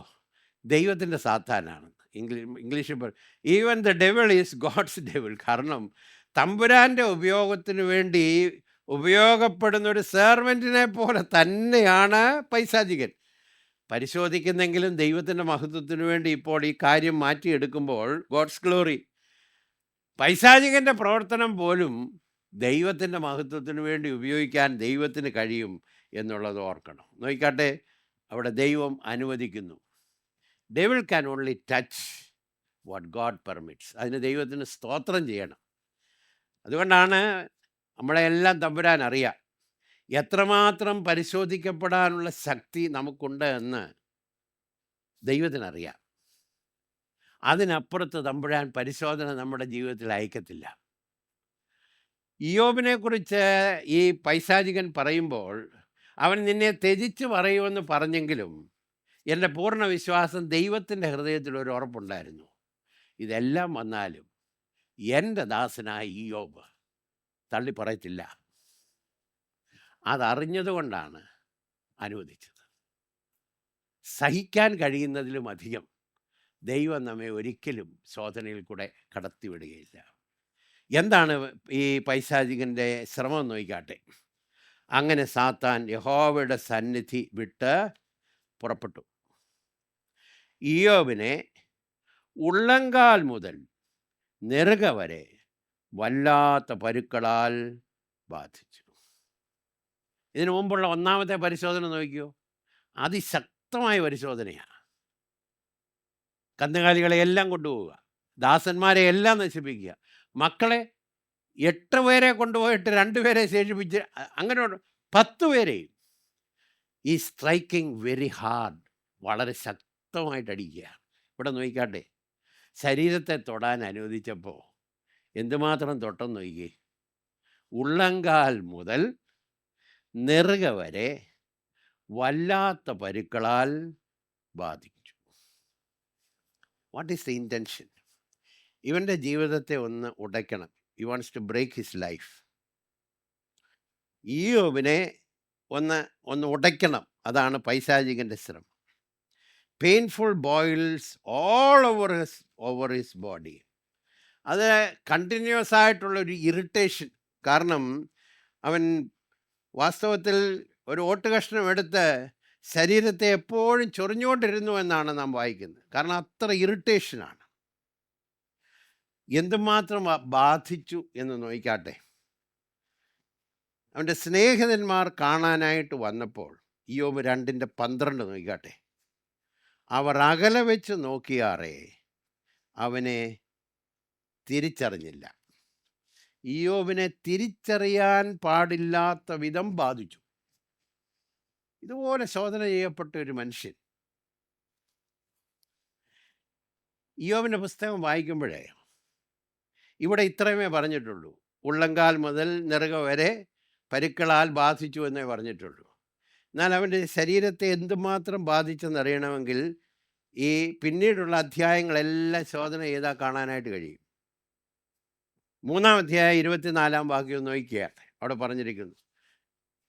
ദൈവത്തിൻ്റെ സാത്താനാണ്. ഇംഗ്ലീഷിൽ even the devil is God's devil. കാരണം തമ്പുരാൻ്റെ ഉപയോഗത്തിന് വേണ്ടി ഉപയോഗപ്പെടുന്ന ഒരു സെർവൻറ്റിനെ പോലെ തന്നെയാണ് പൈശാചികൻ. പരിശോധിക്കുന്നെങ്കിലും ദൈവത്തിൻ്റെ മഹത്വത്തിന് വേണ്ടി ഇപ്പോൾ ഈ കാര്യം മാറ്റിയെടുക്കുമ്പോൾ, ഗോഡ്സ് ഗ്ലോറി, പൈശാചികൻ്റെ പ്രവർത്തനം പോലും ദൈവത്തിൻ്റെ മഹത്വത്തിന് വേണ്ടി ഉപയോഗിക്കാൻ ദൈവത്തിന് കഴിയും എന്നുള്ളത് ഓർക്കണം. നോക്കിക്കാട്ടെ, അവിടെ ദൈവം അനുവദിക്കുന്നു. Devil can only touch what God permits. അതിന് ദൈവത്തിന് സ്തോത്രം ചെയ്യണം. അതുകൊണ്ടാണ് നമ്മളെല്ലാം തമ്പുരാൻ അറിയാം, എത്രമാത്രം പരിശോധിക്കപ്പെടാനുള്ള ശക്തി നമുക്കുണ്ട് എന്ന് ദൈവത്തിനറിയാം. അതിനപ്പുറത്ത് തമ്പുരാൻ പരിശോധന നമ്മുടെ ജീവിതത്തിൽ അയക്കത്തില്ല. ഇയ്യോബിനെക്കുറിച്ച് ഈ പൈശാചികൻ പറയുമ്പോൾ, അവൻ നിന്നെ ത്യജിച്ച് പറയുമെന്ന് പറഞ്ഞെങ്കിലും എൻ്റെ പൂർണ്ണ വിശ്വാസം ദൈവത്തിൻ്റെ ഹൃദയത്തിൽ ഒരു ഉറപ്പുണ്ടായിരുന്നു, ഇതെല്ലാം വന്നാലും എൻ്റെ ദാസനായ ഇയ്യോബ് തള്ളി പറയത്തില്ല. അതറിഞ്ഞതുകൊണ്ടാണ് അനുവദിച്ചത്. സഹിക്കാൻ കഴിയുന്നതിലും അധികം ദൈവം നമ്മെ ഒരിക്കലും ശോധനയിൽ കൂടെ കടത്തിവിടുകയില്ല. എന്താണ് ഈ പൈശാചികൻ്റെ ശ്രമം നോക്കിക്കാട്ടെ. അങ്ങനെ സാത്താൻ യഹോവയുടെ സന്നിധി വിട്ട് പുറപ്പെട്ടു. ഇയ്യോബിനെ ഉള്ളങ്കാൽ മുതൽ നെറുക വരെ വല്ലാത്ത പരുക്കളാൽ ബാധിച്ചു. ഇതിനു മുമ്പുള്ള ഒന്നാമത്തെ പരിശോധന നോക്കിയോ, അതിശക്തമായ പരിശോധനയാണ്. കന്നുകാലികളെ എല്ലാം കൊണ്ടുപോവുക, ദാസന്മാരെ എല്ലാം നശിപ്പിക്കുക, മക്കളെ 8 പേരെ കൊണ്ടുപോയിട്ട് 2 പേരെ ശേഷിപ്പിച്ച് അങ്ങനെ 10 പേരെയും ഈ സ്ട്രൈക്കിംഗ് വെരി ഹാർഡ്, വളരെ ശക്തമായിട്ട് അടിക്കുക. ഇവിടെ നോക്കിക്കാട്ടെ, ശരീരത്തെ തൊടാൻ അനുവദിച്ചപ്പോൾ എന്തുമാത്രം തൊട്ടെന്ന് നോക്കിയേ. ഉള്ളങ്കാൽ മുതൽ നെറുക വരെ വല്ലാത്ത പരുക്കളാൽ ബാധിച്ചു. What is the intention? ഇവൻ്റെ ജീവിതത്തെ ഒന്ന് ഉടയ്ക്കണം. He wants to break his life. ഇയ്യോബിനെ ഒന്ന് ഉടയ്ക്കണം. അതാണ് പൈശാചികൻ്റെ ശ്രമം. Painful boils all over his body. അത് കണ്ടിന്യൂസ് ആയിട്ടുള്ളൊരു ഇറിറ്റേഷൻ. കാരണം അവൻ വാസ്തവത്തിൽ ഒരു ഓട്ടുകഷ്ണം എടുത്ത് ശരീരത്തെ എപ്പോഴും ചൊറിഞ്ഞുകൊണ്ടിരുന്നു എന്നാണ് നാം വായിക്കുന്നത്. കാരണം അത്ര ഇറിറ്റേഷനാണ്. എന്തുമാത്രം ബാധിച്ചു എന്ന് നോക്കിക്കാട്ടെ. അവൻ്റെ സ്നേഹിതന്മാർ കാണാനായിട്ട് വന്നപ്പോൾ, ഇയ്യോബ് 2:12 നോക്കിക്കാട്ടെ, അവർ അകലെ വെച്ച് നോക്കിയാറേ അവനെ തിരിച്ചറിഞ്ഞില്ല. ഇയ്യോബിനെ തിരിച്ചറിയാൻ പാടില്ലാത്ത വിധം ബാധിച്ചു. ഇതുപോലെ ശോധന ചെയ്യപ്പെട്ട ഒരു മനുഷ്യൻ. ഇയ്യോബിൻ്റെ പുസ്തകം വായിക്കുമ്പോഴേ ഇവിടെ ഇത്രയുമേ പറഞ്ഞിട്ടുള്ളൂ. ഉള്ളങ്കാൽ മുതൽ നെറുക വരെ പരുക്കളാൽ ബാധിച്ചു എന്നേ പറഞ്ഞിട്ടുള്ളൂ. എന്നാൽ അവൻ്റെ ശരീരത്തെ എന്തുമാത്രം ബാധിച്ചെന്നറിയണമെങ്കിൽ ഈ പിന്നീടുള്ള അധ്യായങ്ങളെല്ലാം ശോധന ചെയ്താൽ കാണാനായിട്ട് കഴിയും. 3-ാം അധ്യായം 24-ാം വാക്യം നോക്കിയാൽ അവിടെ പറഞ്ഞിരിക്കുന്നു,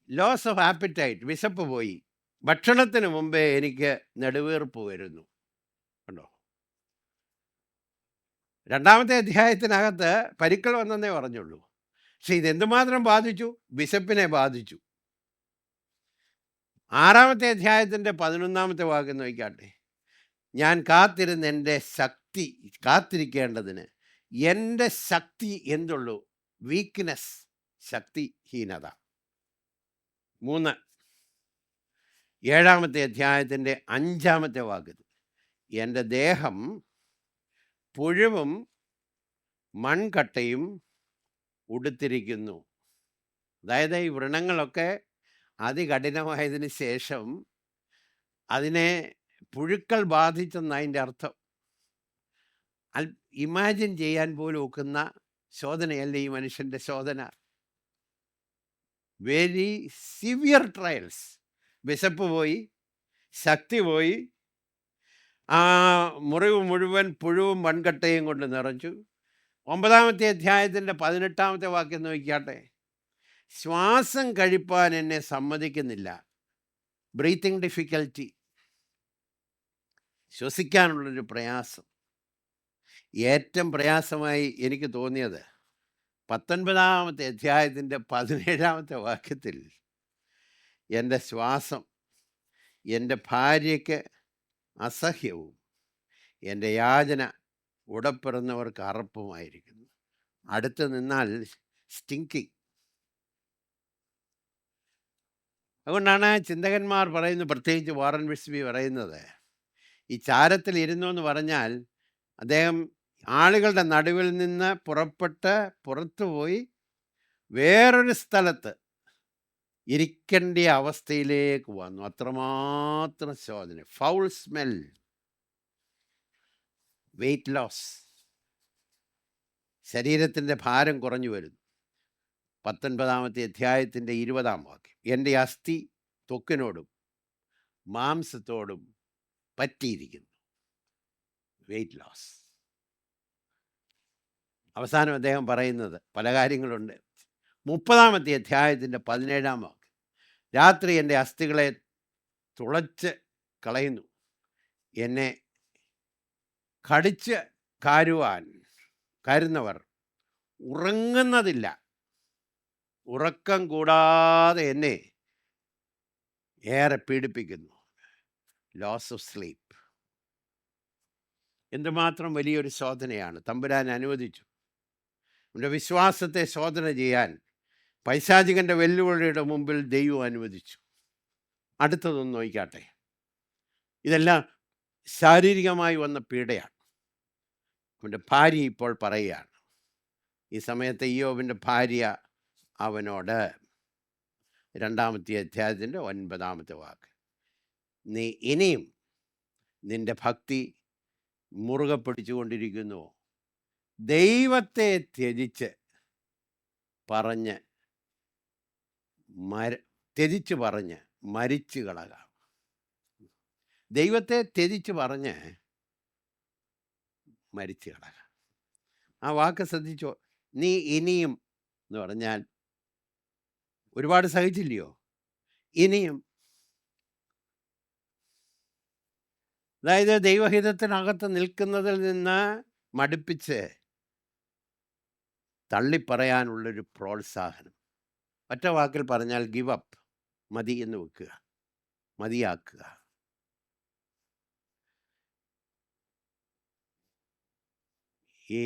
ലോസ് ഓഫ് ആപ്പിറ്റൈറ്റ്, വിശപ്പ് പോയി, ഭക്ഷണത്തിന് മുമ്പേ എനിക്ക് നെടുവീർപ്പ് വരുന്നു. കണ്ടോ? 2-ാമത്തെ അധ്യായത്തിനകത്ത് പരുക്കൾ വന്നെന്നേ പറഞ്ഞുള്ളൂ. പക്ഷെ ഇതെന്തുമാത്രം ബാധിച്ചു? വിശപ്പിനെ ബാധിച്ചു. 6-ാമത്തെ അധ്യായത്തിൻ്റെ 11-ാമത്തെ വാക്യം നോക്കിക്കാട്ടെ, ഞാൻ കാത്തിരുന്ന് എൻ്റെ ശക്തി കാത്തിരിക്കേണ്ടതിന് എൻ്റെ ശക്തി എന്തുള്ളൂ? വീക്ക്നെസ്, ശക്തിഹീനത. 3 7-ാമത്തെ അധ്യായത്തിൻ്റെ 5-ാമത്തെ വാക്യത്തിൽ, എൻ്റെ ദേഹം പുഴുവും മൺകട്ടയും ഉടുത്തിരിക്കുന്നു. അതായത് ഈ വ്രണങ്ങളൊക്കെ അതികഠിനമായതിന് ശേഷം അതിനെ പുഴുക്കൾ ബാധിച്ചെന്നതിൻ്റെ അർത്ഥം. ഇമാജിൻ ചെയ്യാൻ പോലും ഒക്കുന്ന ശോധനയല്ല ഈ മനുഷ്യൻ്റെ ശോധന. Very severe trials. വിശപ്പ് പോയി, ശക്തി പോയി, ആ മുറിവ് മുഴുവൻ പുഴുവും മൺകട്ടയും കൊണ്ട് നിറച്ചു. 9-ാമത്തെ അധ്യായത്തിൻ്റെ 18-ാമത്തെ വാക്യം നോക്കിയാട്ടെ, ശ്വാസം കഴിപ്പാൻ എന്നെ സമ്മതിക്കുന്നില്ല. ബ്രീത്തിങ് ഡിഫിക്കൽറ്റി, ശ്വസിക്കാനുള്ളൊരു പ്രയാസം. ഏറ്റവും പ്രയാസമായി എനിക്ക് തോന്നിയത് 19-ാമത്തെ അധ്യായത്തിൻ്റെ 17-ാമത്തെ വാക്യത്തിൽ, എൻ്റെ ശ്വാസം എൻ്റെ ഭാര്യയ്ക്ക് അസഹ്യവും എൻ്റെ യാചന ഉടപ്പിറന്നവർക്ക് അറപ്പുമായിരിക്കുന്നു. അടുത്ത് നിന്നാൽ സ്റ്റിങ്കിങ്. അതുകൊണ്ടാണ് ചിന്തകന്മാർ പറയുന്നത്, പ്രത്യേകിച്ച് വാറൻ വിസ്ബി പറയുന്നത്, ഈ ചാരത്തിൽ ഇരുന്നു എന്ന് പറഞ്ഞാൽ അദ്ദേഹം ആളുകളുടെ നടുവിൽ നിന്ന് പുറപ്പെട്ട് പുറത്തുപോയി വേറൊരു സ്ഥലത്ത് ഇരിക്കേണ്ട അവസ്ഥയിലേക്ക് വന്നു. അത്രമാത്രം ശോധന. ഫൗൾ സ്മെൽ, വെയ്റ്റ് ലോസ്, ശരീരത്തിൻ്റെ ഭാരം കുറഞ്ഞു വരുന്നു. 19-ാമത്തെ അധ്യായത്തിൻ്റെ 20-ാം വാക്യം, എൻ്റെ അസ്ഥി ത്വക്കിനോടും മാംസത്തോടും പറ്റിയിരിക്കുന്നു. Weight loss. അവസാനം അദ്ദേഹം പറയുന്നത് പല കാര്യങ്ങളുണ്ട്. 30-ാമത്തെ അധ്യായത്തിൻ്റെ 17-ാം വാക്യം, രാത്രി എൻ്റെ അസ്ഥികളെ തുളച്ച് കളയുന്നു, എന്നെ കടിച്ച് കരുന്നവർ ഉറങ്ങുന്നതില്ല, ഉറക്കം കൂടാതെ എന്നെ ഏറെ പീഡിപ്പിക്കുന്നു. Loss of sleep. എന്തുമാത്രം വലിയൊരു ശോധനയാണ് തമ്പുരാൻ അനുവദിച്ചു. അവൻ്റെ വിശ്വാസത്തെ ശോധന ചെയ്യാൻ പൈശാചികൻ്റെ വെല്ലുവിളിയുടെ മുമ്പിൽ ദൈവം അനുവദിച്ചു. അടുത്തതൊന്ന് നോക്കിക്കാട്ടെ. ഇതെല്ലാം ശാരീരികമായി വന്ന പീഡയാണ്. അവൻ്റെ ഭാര്യ ഇപ്പോൾ പറയുകയാണ്. ഈ സമയത്ത് ഇയ്യോബിൻ്റെ ഭാര്യ അവനോട് 2-ാമത്തെ അധ്യായത്തിൻ്റെ 9-ാമത്തെ വാക്ക്, നീ ഇനിയും നിന്റെ ഭക്തി മുറുകെ പിടിച്ചുകൊണ്ടിരിക്കുന്നു. ദൈവത്തെ ത്യജിച്ച് പറഞ്ഞ് മരിച്ചു കളക. ദൈവത്തെ ത്യജിച്ച് പറഞ്ഞ് മരിച്ചു കളക. ആ വാക്ക് ശ്രദ്ധിച്ചോ. നീ ഇനിയും എന്ന് പറഞ്ഞാൽ ഒരുപാട് സഹിച്ചില്ലയോ? ഇനിയും, അതായത് ദൈവഹിതത്തിനകത്ത് നിൽക്കുന്നതിൽ നിന്ന് മടുപ്പിച്ച് തള്ളിപ്പറയാനുള്ളൊരു പ്രോത്സാഹനം. ഒറ്റ വാക്കിൽ പറഞ്ഞാൽ ഗിവ് അപ്പ്, മതി എന്ന് വെക്കുക, മതിയാക്കുക. ഈ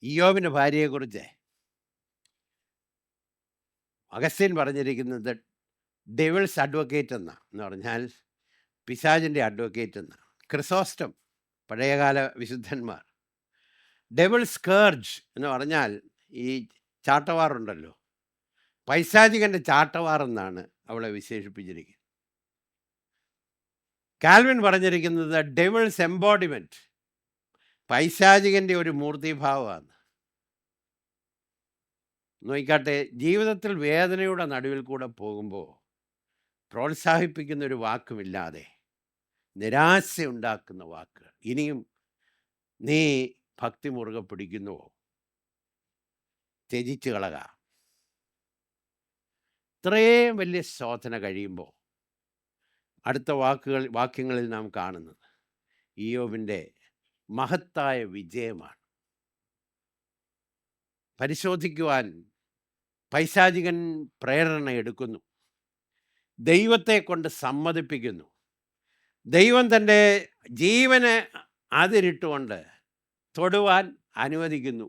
ഇയ്യോബിൻ്റെ ഭാര്യയെക്കുറിച്ച് അഗസ്ത്യൻ പറഞ്ഞിരിക്കുന്നത് ഡെവിൾസ് അഡ്വക്കേറ്റ് എന്ന് പറഞ്ഞാൽ പിശാചിൻ്റെ അഡ്വക്കേറ്റ് എന്ന. ക്രിസോസ്റ്റം, പഴയകാല വിശുദ്ധന്മാർ, ഡെവിൾ സ്കേർജ് എന്ന് പറഞ്ഞാൽ ഈ ചാട്ടവാറുണ്ടല്ലോ, പൈശാചികൻ്റെ ചാട്ടവാർ എന്നാണ് അവളെ വിശേഷിപ്പിച്ചിരിക്കുന്നത്. കാൽവിൻ പറഞ്ഞിരിക്കുന്നത് ഡെവിൾസ് എംബോഡിമെൻറ്റ്, പൈശാചികൻ്റെ ഒരു മൂർത്തിഭാവമാണ്. നോക്കിക്കാട്ടെ, ജീവിതത്തിൽ വേദനയുടെ നടുവിൽ കൂടെ പോകുമ്പോൾ പ്രോത്സാഹിപ്പിക്കുന്നൊരു വാക്കുമില്ലാതെ നിരാശയുണ്ടാക്കുന്ന വാക്കുകൾ. ഇനിയും നീ ഭക്തി മുറുകെ പിടിക്കുന്നുവോ? ത്യജിച്ച് കളക. ഇത്രയും വലിയ ശോധന കഴിയുമ്പോൾ അടുത്ത വാക്യങ്ങളിൽ നാം കാണുന്നത് ഇയ്യോബിൻ്റെ മഹത്തായ വിജയമാണ്. പരിശോധിക്കുവാൻ പൈശാചികൻ പ്രേരണ എടുക്കുന്നു, ദൈവത്തെ കൊണ്ട് സമ്മതിപ്പിക്കുന്നു. ദൈവം തൻ്റെ ജീവന് അതിരിട്ടുകൊണ്ട് തൊടുവാൻ അനുവദിക്കുന്നു.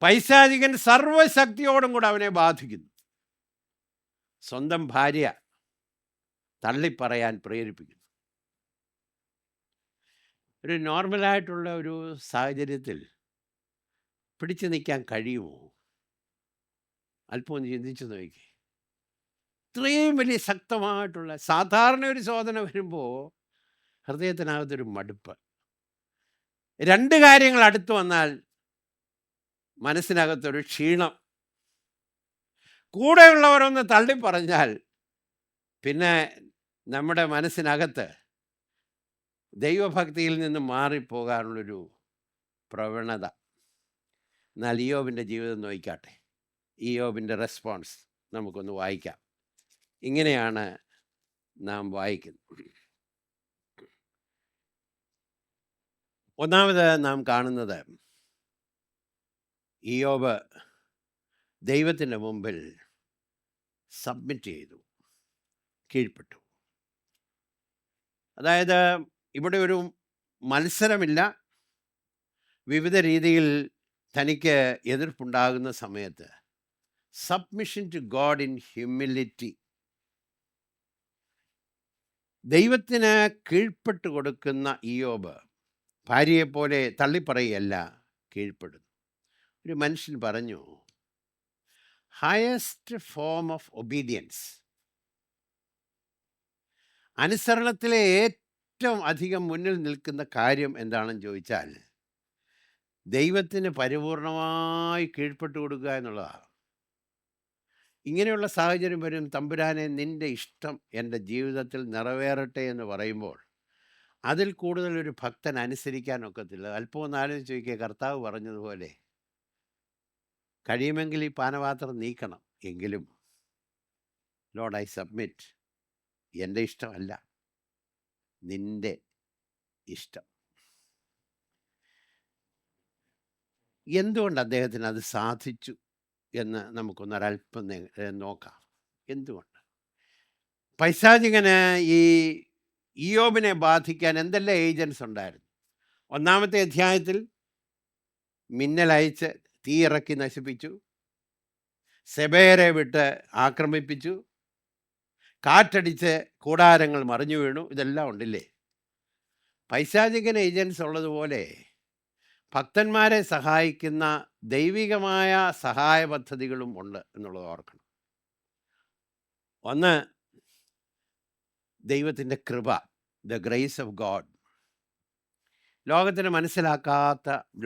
പൈശാചികൻ സർവശക്തിയോടും കൂടെ അവനെ ബാധിക്കുന്നു. സ്വന്തം ഭാര്യ തള്ളിപ്പറയാൻ പ്രേരിപ്പിക്കുന്നു. ഒരു നോർമലായിട്ടുള്ള ഒരു സാഹചര്യത്തിൽ പിടിച്ചു നിൽക്കാൻ കഴിയുമോ? അല്പം ഒന്ന് ചിന്തിച്ചു നോക്കി. ഇത്രയും വലിയ ശക്തമായിട്ടുള്ള സാധാരണ ഒരു ശോധന വരുമ്പോൾ ഹൃദയത്തിനകത്തൊരു മടുപ്പ്. 2 കാര്യങ്ങൾ അടുത്ത് വന്നാൽ മനസ്സിനകത്തൊരു ക്ഷീണം. കൂടെയുള്ളവരൊന്ന് തള്ളിപ്പറഞ്ഞാൽ പിന്നെ നമ്മുടെ മനസ്സിനകത്ത് ദൈവഭക്തിയിൽ നിന്ന് മാറിപ്പോകാനുള്ളൊരു പ്രവണത. എന്നാൽ ഇയ്യോബിൻ്റെ ജീവിതം നോക്കിക്കാട്ടെ. ഇയ്യോബിൻ്റെ റെസ്പോൺസ് നമുക്കൊന്ന് വായിക്കാം. ഇങ്ങനെയാണ് നാം വായിക്കുന്നത്. ഒന്നാമത് നാം കാണുന്നത് ഇയ്യോബ് ദൈവത്തിൻ്റെ മുമ്പിൽ സബ്മിറ്റ് ചെയ്തു, കീഴ്പ്പെട്ടു. അതായത് ഇവിടെ ഒരു മത്സരമില്ല. വിവിധ രീതിയിൽ തനിക്ക് എതിർപ്പുണ്ടാകുന്ന സമയത്ത് submission to God in humility, ദൈവത്തിന് കീഴ്പ്പെട്ട് കൊടുക്കുന്ന ഇയ്യോബ് ഭാര്യയെപ്പോലെ തള്ളിപ്പറയല്ല, കീഴ്പ്പെടുന്നു. ഒരു മനുഷ്യൻ പറഞ്ഞു, ഹയസ്റ്റ് ഫോം ഓഫ് ഒബീഡിയൻസ്, അനുസരണത്തിലെ ഏറ്റവും അധികം മുന്നിൽ നിൽക്കുന്ന കാര്യം എന്താണെന്ന് ചോദിച്ചാൽ ദൈവത്തിന് പരിപൂർണമായി കീഴ്പ്പെട്ട് കൊടുക്കുക എന്നുള്ളതാണ്. ഇങ്ങനെയുള്ള സാഹചര്യം വരും, തമ്പുരാനെ നിൻ്റെ ഇഷ്ടം എൻ്റെ ജീവിതത്തിൽ നിറവേറട്ടെ എന്ന് പറയുമ്പോൾ അതിൽ കൂടുതൽ ഒരു ഭക്തൻ അനുസരിക്കാൻ ഒക്കത്തില്ല. അല്പം ഒന്ന് ആലോചിച്ച് ചോദിക്കുക. കർത്താവ് പറഞ്ഞതുപോലെ കഴിയുമെങ്കിൽ ഈ പാനപാത്രം നീക്കണം, എങ്കിലും ലോർഡ് ഐ സബ്മിറ്റ്, എൻ്റെ ഇഷ്ടമല്ല നിൻ്റെ ഇഷ്ടം. എന്തുകൊണ്ട് അദ്ദേഹത്തിന് അത് സാധിച്ചു എന്ന് നമുക്കൊന്നൊരല്പം നോക്കാം. എന്തുകൊണ്ട്? പൈശാചികന് ഈ ഇയ്യോബിനെ ബാധിക്കാൻ എന്തെല്ലാം ഏജൻസ് ഉണ്ടായിരുന്നു. ഒന്നാമത്തെ അധ്യായത്തിൽ മിന്നലയച്ച് തീയിറക്കി നശിപ്പിച്ചു, സെബേരെ വിട്ട് ആക്രമിപ്പിച്ചു, കാറ്റടിച്ച് കൂടാരങ്ങൾ മറിഞ്ഞു വീണു. ഇതെല്ലാം ഉണ്ടില്ലേ? പൈശാചികൻ ഏജൻസ് ഉള്ളതുപോലെ ഭക്തന്മാരെ സഹായിക്കുന്ന ദൈവികമായ സഹായ പദ്ധതികളും ഉണ്ട് എന്നുള്ളത് ഓർക്കണം. ഒന്ന്, ദൈവത്തിൻ്റെ കൃപ, ദ ഗ്രേസ് ഓഫ് ഗോഡ്.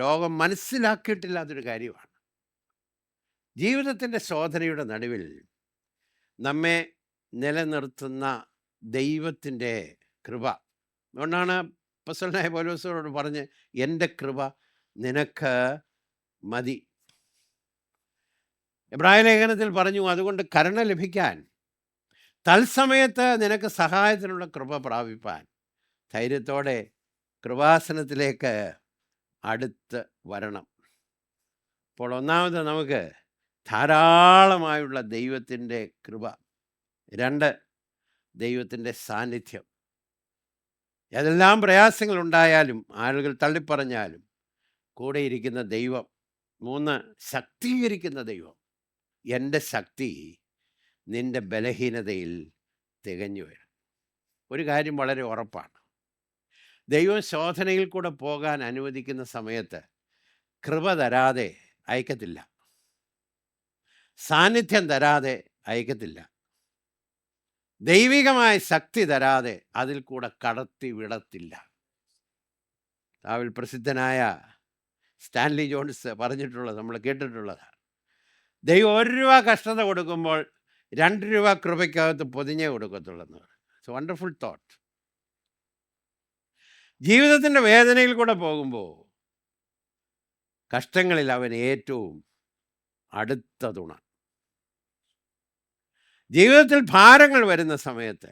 ലോകം മനസ്സിലാക്കിയിട്ടില്ലാത്തൊരു കാര്യമാണ്. ജീവിതത്തിൻ്റെ ശോധനയുടെ നടുവിൽ നമ്മെ നിലനിർത്തുന്ന ദൈവത്തിൻ്റെ കൃപ. അതുകൊണ്ടാണ് അപ്പോസ്തലനായ പൗലോസോട് പറഞ്ഞ്, എൻ്റെ കൃപ നിനക്ക് മതി. എബ്രായ ലേഖനത്തിൽ പറഞ്ഞു, അതുകൊണ്ട് കരുണ ലഭിക്കാൻ, തത്സമയത്ത് നിനക്ക് സഹായത്തിനുള്ള കൃപ പ്രാപിപ്പാൻ ധൈര്യത്തോടെ കൃപാസനത്തിലേക്ക് അടുത്ത് വരണം. അപ്പോൾ ഒന്നാമത് നമുക്ക് ധാരാളമായുള്ള ദൈവത്തിൻ്റെ കൃപ. 2, ദൈവത്തിൻ്റെ സാന്നിധ്യം. ഏതെല്ലാം പ്രയാസങ്ങളുണ്ടായാലും, ആളുകൾ തള്ളിപ്പറഞ്ഞാലും കൂടെ ഇരിക്കുന്ന ദൈവം. 3, ശക്തീകരിക്കുന്ന ദൈവം. എൻ്റെ ശക്തി നിൻ്റെ ബലഹീനതയിൽ തികഞ്ഞു വരും. ഒരു കാര്യം വളരെ ഉറപ്പാണ്, ദൈവം ശോധനയിൽ കൂടെ പോകാൻ അനുവദിക്കുന്ന സമയത്ത് കൃപ തരാതെ അയക്കത്തില്ല, സാന്നിധ്യം തരാതെ അയക്കത്തില്ല, ദൈവികമായ ശക്തി തരാതെ അതിൽ കൂടെ കടത്തി വിടത്തില്ല. പ്രസിദ്ധനായ സ്റ്റാൻലി ജോൺസ് പറഞ്ഞിട്ടുള്ളത് നമ്മൾ കേട്ടിട്ടുള്ളതാണ്. ദൈവം 1 രൂപ കഷ്ടത കൊടുക്കുമ്പോൾ 2 രൂപ കൃപയ്ക്കകത്ത് പൊതിഞ്ഞേ കൊടുക്കത്തുള്ളൂ. It's wonderful thought. ജീവിതത്തിൻ്റെ വേദനയിൽ കൂടെ പോകുമ്പോൾ കഷ്ടങ്ങളിൽ അവൻ ഏറ്റവും അടുത്ത തുണ. ജീവിതത്തിൽ ഭാരങ്ങൾ വരുന്ന സമയത്ത്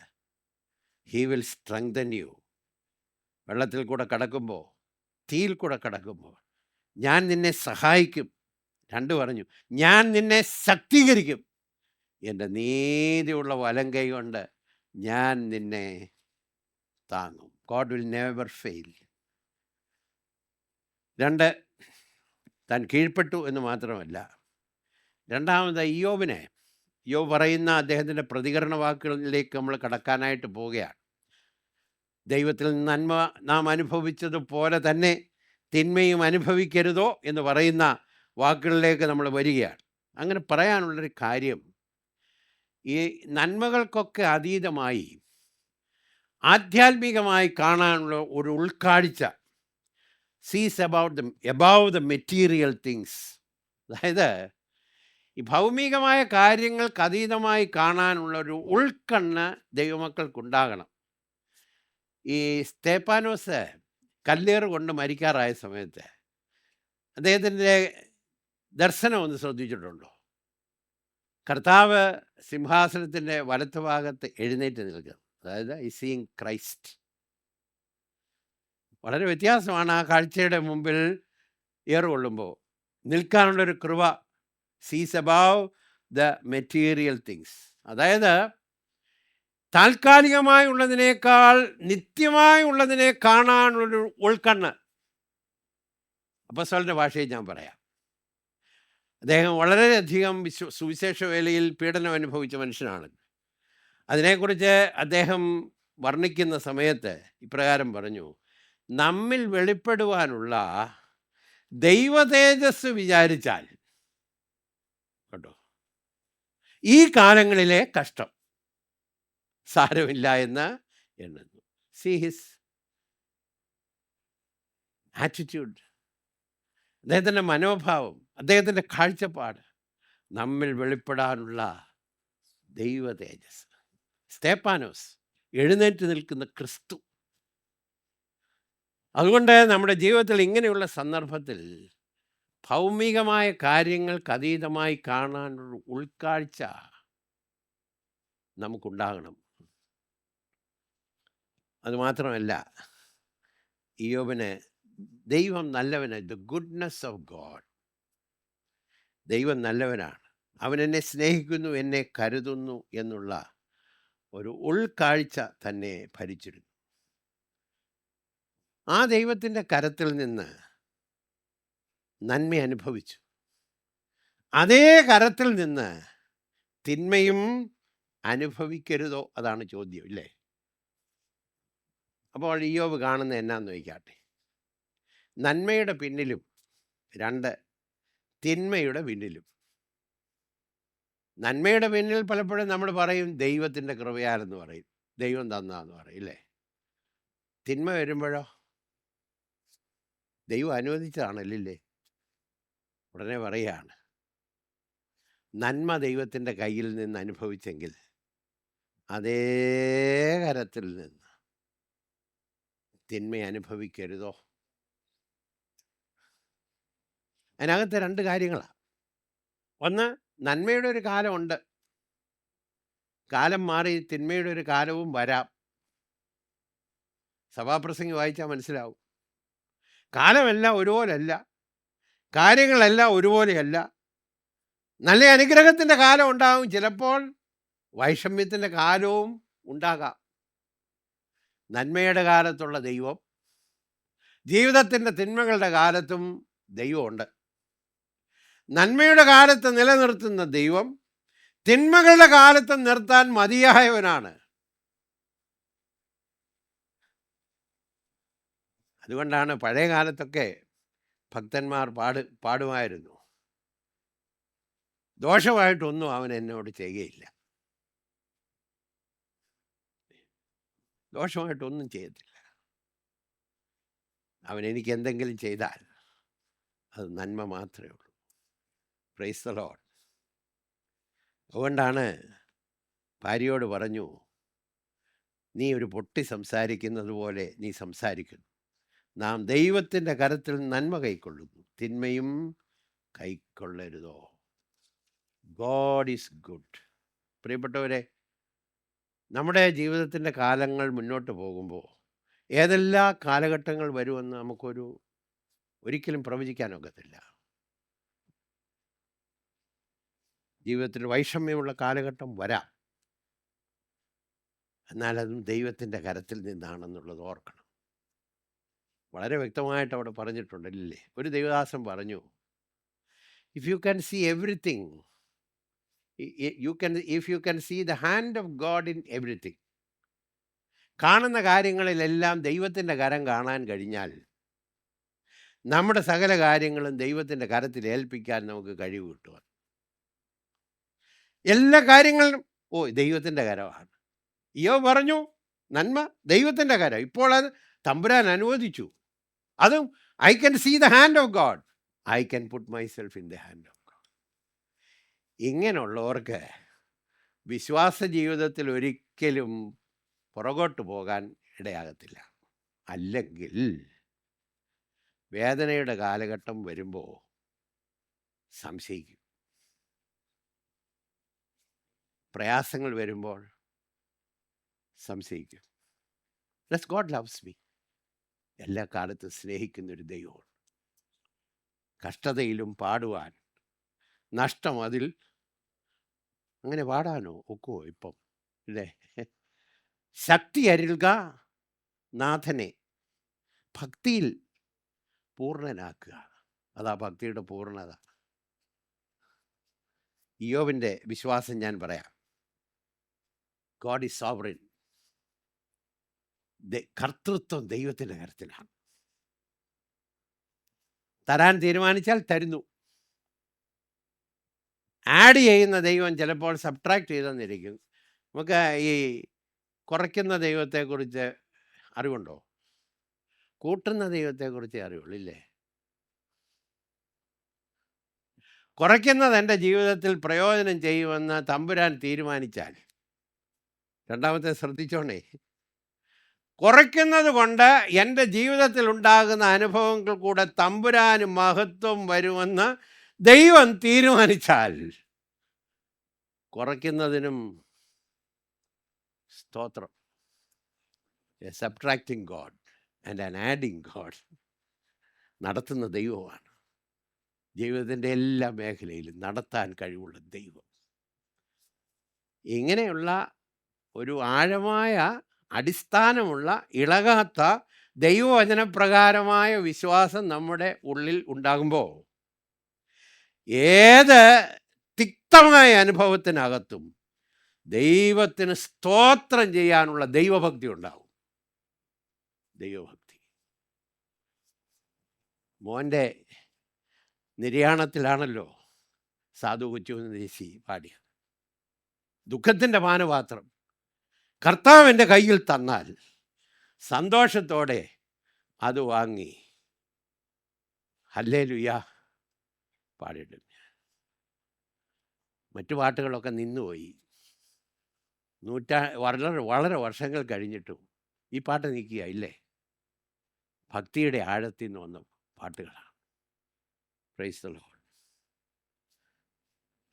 ഹി വിൽ സ്ട്രെങ്തൻ യു. വെള്ളത്തിൽ കൂടെ കടക്കുമ്പോൾ, തീയിൽ കൂടെ കടക്കുമ്പോൾ, ഞാൻ നിന്നെ സഹായിക്കും. 2 പറഞ്ഞു, ഞാൻ നിന്നെ ശക്തീകരിക്കും. എൻ്റെ നീതിയുള്ള വലം കൈ കൊണ്ട് ഞാൻ നിന്നെ താങ്ങും. God will never fail. 2, താൻ കീഴ്പ്പെട്ടു എന്ന് മാത്രമല്ല, രണ്ടാമത് ഇയ്യോബ് പറയുന്ന അദ്ദേഹത്തിൻ്റെ പ്രതികരണ വാക്കുകളിലേക്ക് നമ്മൾ കടക്കാനായിട്ട് പോവുകയാണ്. ദൈവത്തിൽ നന്മ നാം അനുഭവിച്ചതുപോലെ തന്നെ തിന്മയും അനുഭവിക്കരുതോ എന്ന് പറയുന്ന വാക്കുകളിലേക്ക് നമ്മൾ വരികയാണ്. അങ്ങനെ പറയാനുള്ളൊരു കാര്യം, ഈ നന്മകൾക്കൊക്കെ അതീതമായി ആധ്യാത്മികമായി കാണാനുള്ള ഒരു ഉൾക്കാഴ്ച, സീസ് അബൌട്ട് ദ മെറ്റീരിയൽ തിങ്സ്. അതായത് ഈ ഭൗമികമായ കാര്യങ്ങൾക്ക് അതീതമായി കാണാനുള്ളൊരു ഉൾക്കണ്ണ് ദൈവമക്കൾക്കുണ്ടാകണം. ഈ സ്തേപ്പാനോസ് കല്ലേറ് കൊണ്ട് മരിക്കാറായ സമയത്ത് അദ്ദേഹത്തിൻ്റെ ദർശനം ഒന്ന് ശ്രദ്ധിച്ചിട്ടുണ്ടോ? കർത്താവ് സിംഹാസനത്തിൻ്റെ വലത്തുഭാഗത്ത് എഴുന്നേറ്റ് നിൽക്കുന്നത്, അതായത് ഐ സീയിങ് ക്രൈസ്റ്റ്. വളരെ വ്യത്യാസമാണ് ആ കാഴ്ചയുടെ മുമ്പിൽ ഏറുകൊള്ളുമ്പോൾ നിൽക്കാനുള്ളൊരു കൃപ. സീസ് അബവ് ദ മെറ്റീരിയൽ തിങ്സ്. അതായത് താൽക്കാലികമായുള്ളതിനേക്കാൾ നിത്യമായുള്ളതിനെ കാണാനുള്ളൊരു ഉൾക്കണ്ണ്. അപ്പോസ്തലൻ്റെ ഭാഷയിൽ ഞാൻ പറയാം, അദ്ദേഹം വളരെയധികം സുവിശേഷ വേലയിൽ പീഡനം അനുഭവിച്ച മനുഷ്യനാണ്. അതിനെക്കുറിച്ച് അദ്ദേഹം വർണ്ണിക്കുന്ന സമയത്ത് ഇപ്രകാരം പറഞ്ഞു, നമ്മിൽ വെളിപ്പെടുവാനുള്ള ദൈവ തേജസ് വിചാരിച്ചാൽ, കേട്ടോ, ഈ കാലങ്ങളിലെ കഷ്ടം സാരമില്ല എന്ന് എണ്ണുന്നു. സീ ഹിസ് ആറ്റിറ്റ്യൂഡ്, അദ്ദേഹത്തിൻ്റെ മനോഭാവം, അദ്ദേഹത്തിൻ്റെ കാഴ്ചപ്പാട്, നമ്മിൽ വെളിപ്പെടാനുള്ള ദൈവ തേജസ്. സ്തേപ്പാനോസ് എഴുന്നേറ്റ് നിൽക്കുന്ന ക്രിസ്തു. അതുകൊണ്ട് നമ്മുടെ ജീവിതത്തിൽ ഇങ്ങനെയുള്ള സന്ദർഭത്തിൽ ഭൗമികമായ കാര്യങ്ങൾക്ക് അതീതമായി കാണാനുള്ള ഉൾക്കാഴ്ച നമുക്കുണ്ടാകണം. അതുമാത്രമല്ല, ഇയ്യോബിന് ദൈവം നല്ലവന്, ദ ഗുഡ്നെസ് ഓഫ് ഗോഡ്, ദൈവം നല്ലവനാണ്, അവൻ എന്നെ സ്നേഹിക്കുന്നു, എന്നെ കരുതുന്നു എന്നുള്ള ഒരു ഉൾക്കാഴ്ച തന്നെ ഭരിച്ചിരുന്നു. ആ ദൈവത്തിൻ്റെ കരത്തിൽ നിന്ന് നന്മ അനുഭവിച്ചു. അതേ കരത്തിൽ നിന്ന് തിന്മയും അനുഭവിക്കരുതോ? അതാണ് ചോദ്യം, ഇല്ലേ? അപ്പോൾ ഇയ്യോബ് കാണുന്ന എന്നാന്ന് ചോദിക്കാട്ടെ. നന്മയുടെ പിന്നിലും 2, തിന്മയുടെ പിന്നിലും. നന്മയുടെ പിന്നിൽ പലപ്പോഴും നമ്മൾ പറയും ദൈവത്തിൻ്റെ കൃപയാലെന്ന് പറയും, ദൈവം തന്നാന്ന് പറയും, ഇല്ലേ? തിന്മ വരുമ്പോഴോ ദൈവം അനുവദിച്ചതാണല്ലേ? ഉടനെ പറയുകയാണ്, നന്മ ദൈവത്തിൻ്റെ കയ്യിൽ നിന്ന് അനുഭവിച്ചെങ്കിൽ അതേ കരത്തിൽ നിന്ന് തിന്മ അനുഭവിക്കരുതോ? അതിനകത്ത് 2 കാര്യങ്ങളാണ്. ഒന്ന്, നന്മയുടെ ഒരു കാലമുണ്ട്, കാലം മാറി തിന്മയുടെ ഒരു കാലവും വരാം. സഭാപ്രസംഗി വായിച്ചാൽ മനസ്സിലാവും. കാലമെല്ലാം ഒരുപോലെയല്ല, കാര്യങ്ങളെല്ലാം ഒരുപോലെയല്ല. നല്ല അനുഗ്രഹത്തിൻ്റെ കാലം ഉണ്ടാകും, ചിലപ്പോൾ വൈഷമ്യത്തിൻ്റെ കാലവും ഉണ്ടാകാം. നന്മയുടെ കാലത്തുള്ള ദൈവം, ജീവിതത്തിൻ്റെ തിന്മകളുടെ കാലത്തും ദൈവമുണ്ട്. നന്മയുടെ കാലത്ത് നിലനിർത്തുന്ന ദൈവം തിന്മകളുടെ കാലത്ത് നിർത്താൻ മതിയായവനാണ്. അതുകൊണ്ടാണ് പഴയ കാലത്തൊക്കെ ഭക്തന്മാർ പാടുമായിരുന്നു, ദോഷമായിട്ടൊന്നും അവൻ എന്നോട് ചെയ്യുകയില്ല, ദോഷമായിട്ടൊന്നും ചെയ്യത്തില്ല. അവൻ എനിക്ക് എന്തെങ്കിലും ചെയ്താൽ അത് നന്മ മാത്രമേ ഉള്ളൂ. Price the Lord. അതുകൊണ്ടാണ് ഭാര്യയോട് പറഞ്ഞു, നീ ഒരു പൊട്ടി സംസാരിക്കുന്നത് പോലെ നീ സംസാരിക്കുന്നു. നാം ദൈവത്തിൻ്റെ കരത്തിൽ നന്മ കൈക്കൊള്ളുന്നു, തിന്മയും കൈക്കൊള്ളരുതോ. God is good. പ്രിയപ്പെട്ടവരെ, നമ്മുടെ ജീവിതത്തിൻ്റെ കാലങ്ങൾ മുന്നോട്ട് പോകുമ്പോൾ ഏതെല്ലാം കാലഘട്ടങ്ങൾ വരുമെന്ന് നമുക്കൊരു ഒരിക്കലും പ്രവചിക്കാനൊക്കത്തില്ല. ജീവിതത്തിൽ വൈഷമ്യമുള്ള കാലഘട്ടം വരാം, എന്നാൽ അതും ദൈവത്തിൻ്റെ കരത്തിൽ നിന്നാണെന്നുള്ളത് ഓർക്കണം. വളരെ വ്യക്തമായിട്ട് അവിടെ പറഞ്ഞിട്ടുണ്ടല്ലേ. ഒരു ദൈവദാസൻ പറഞ്ഞു, if you can see everything, if you can see the hand of God in everything, കാണുന്ന കാര്യങ്ങളിലെല്ലാം ദൈവത്തിൻ്റെ കരം കാണാൻ കഴിഞ്ഞാൽ നമ്മുടെ സകല കാര്യങ്ങളും ദൈവത്തിൻ്റെ കരത്തിൽ ഏൽപ്പിക്കാൻ നമുക്ക് കഴിവ് കിട്ടുക. എല്ലാ കാര്യങ്ങളിലും ദൈവത്തിൻ്റെ കരമാണ്. ഇയ്യോബ് പറഞ്ഞു, നന്മ ദൈവത്തിൻ്റെ കരം. ഇപ്പോൾ അത് തമ്പുരാൻ അനുവദിച്ചു. അതും I can see the hand of God, I can put myself in the hand of God. ഇങ്ങനെയുള്ളവർക്ക് വിശ്വാസ ജീവിതത്തിൽ ഒരിക്കലും പുറകോട്ട് പോകാൻ ഇടയാകത്തില്ല. അല്ലെങ്കിൽ വേദനയുടെ കാലഘട്ടം വരുമ്പോൾ സംശയിക്കും, പ്രയാസങ്ങൾ വരുമ്പോൾ സംശയിക്കും. God loves me. എല്ലാ കാലത്തും സ്നേഹിക്കുന്നൊരു ദൈവമാണ്. കഷ്ടതയിലും പാടുവാൻ, നഷ്ടം അതിൽ അങ്ങനെ പാടാനോ ഒക്കുവോ ഇപ്പം, ഇല്ലേ? ശക്തി അരുൾക നാഥനെ, ഭക്തിയിൽ പൂർണ്ണനാക്കുക. അതാ ഭക്തിയുടെ പൂർണ്ണത. ഇയ്യോബിൻ്റെ വിശ്വാസം ഞാൻ പറയാം. God is sovereign. കർത്തൃത്വം ദൈവത്തിൻ്റെ കരത്തിലാണ്. തരാൻ തീരുമാനിച്ചാൽ തരുന്നു. ആഡ് ചെയ്യുന്ന ദൈവം ചിലപ്പോൾ സബ്ട്രാക്ട് ചെയ്തെന്നിരിക്കും. നമുക്ക് ഈ കുറയ്ക്കുന്ന ദൈവത്തെക്കുറിച്ച് അറിവുണ്ടോ? കൂട്ടുന്ന ദൈവത്തെക്കുറിച്ച് അറിവുള്ളൂ, ഇല്ലേ? കുറയ്ക്കുന്നത് എൻ്റെ ജീവിതത്തിൽ പ്രയോജനം ചെയ്യുമെന്ന് തമ്പുരാൻ തീരുമാനിച്ചാൽ, രണ്ടാമത്തെ ശ്രദ്ധിച്ചോണേ, കുറയ്ക്കുന്നത് കൊണ്ട് എൻ്റെ ജീവിതത്തിൽ ഉണ്ടാകുന്ന അനുഭവങ്ങൾ കൂടെ തമ്പുരാന് മഹത്വം വരുമെന്ന് ദൈവം തീരുമാനിച്ചാൽ, കുറയ്ക്കുന്നതിനും സ്തോത്രം. A subtracting God and an adding God നടത്തുന്ന ദൈവമാണ്. ജീവിതത്തിൻ്റെ എല്ലാ മേഖലയിലും നടത്താൻ കഴിവുള്ള ദൈവം. ഇങ്ങനെയുള്ള ഒരു ആഴമായ അടിസ്ഥാനമുള്ള ഇളകാത്ത ദൈവവചനപ്രകാരമായ വിശ്വാസം നമ്മുടെ ഉള്ളിൽ ഉണ്ടാകുമ്പോൾ ഏത് തിക്തമായ അനുഭവത്തിനകത്തും ദൈവത്തിന് സ്തോത്രം ചെയ്യാനുള്ള ദൈവഭക്തി ഉണ്ടാവും. ദൈവഭക്തി. മോൻ്റെ നിര്യാണത്തിലാണല്ലോ സാധു കൊച്ചുദേശി പാടിയത്. ദുഃഖത്തിൻ്റെ പാനപാത്രം കർത്താവിൻ്റെ കയ്യിൽ തന്നാൽ സന്തോഷത്തോടെ അത് വാങ്ങി ഹല്ലേലൂയ പാടിയിട്ടുണ്ട്. മറ്റു പാട്ടുകളൊക്കെ നിന്നുപോയി. വളരെ വർഷങ്ങൾ കഴിഞ്ഞിട്ടും ഈ പാട്ട് നിൽക്കുക ഇല്ലേ? ഭക്തിയുടെ ആഴത്തിൽ നിന്ന് വന്ന പാട്ടുകളാണ്. Praise the Lord.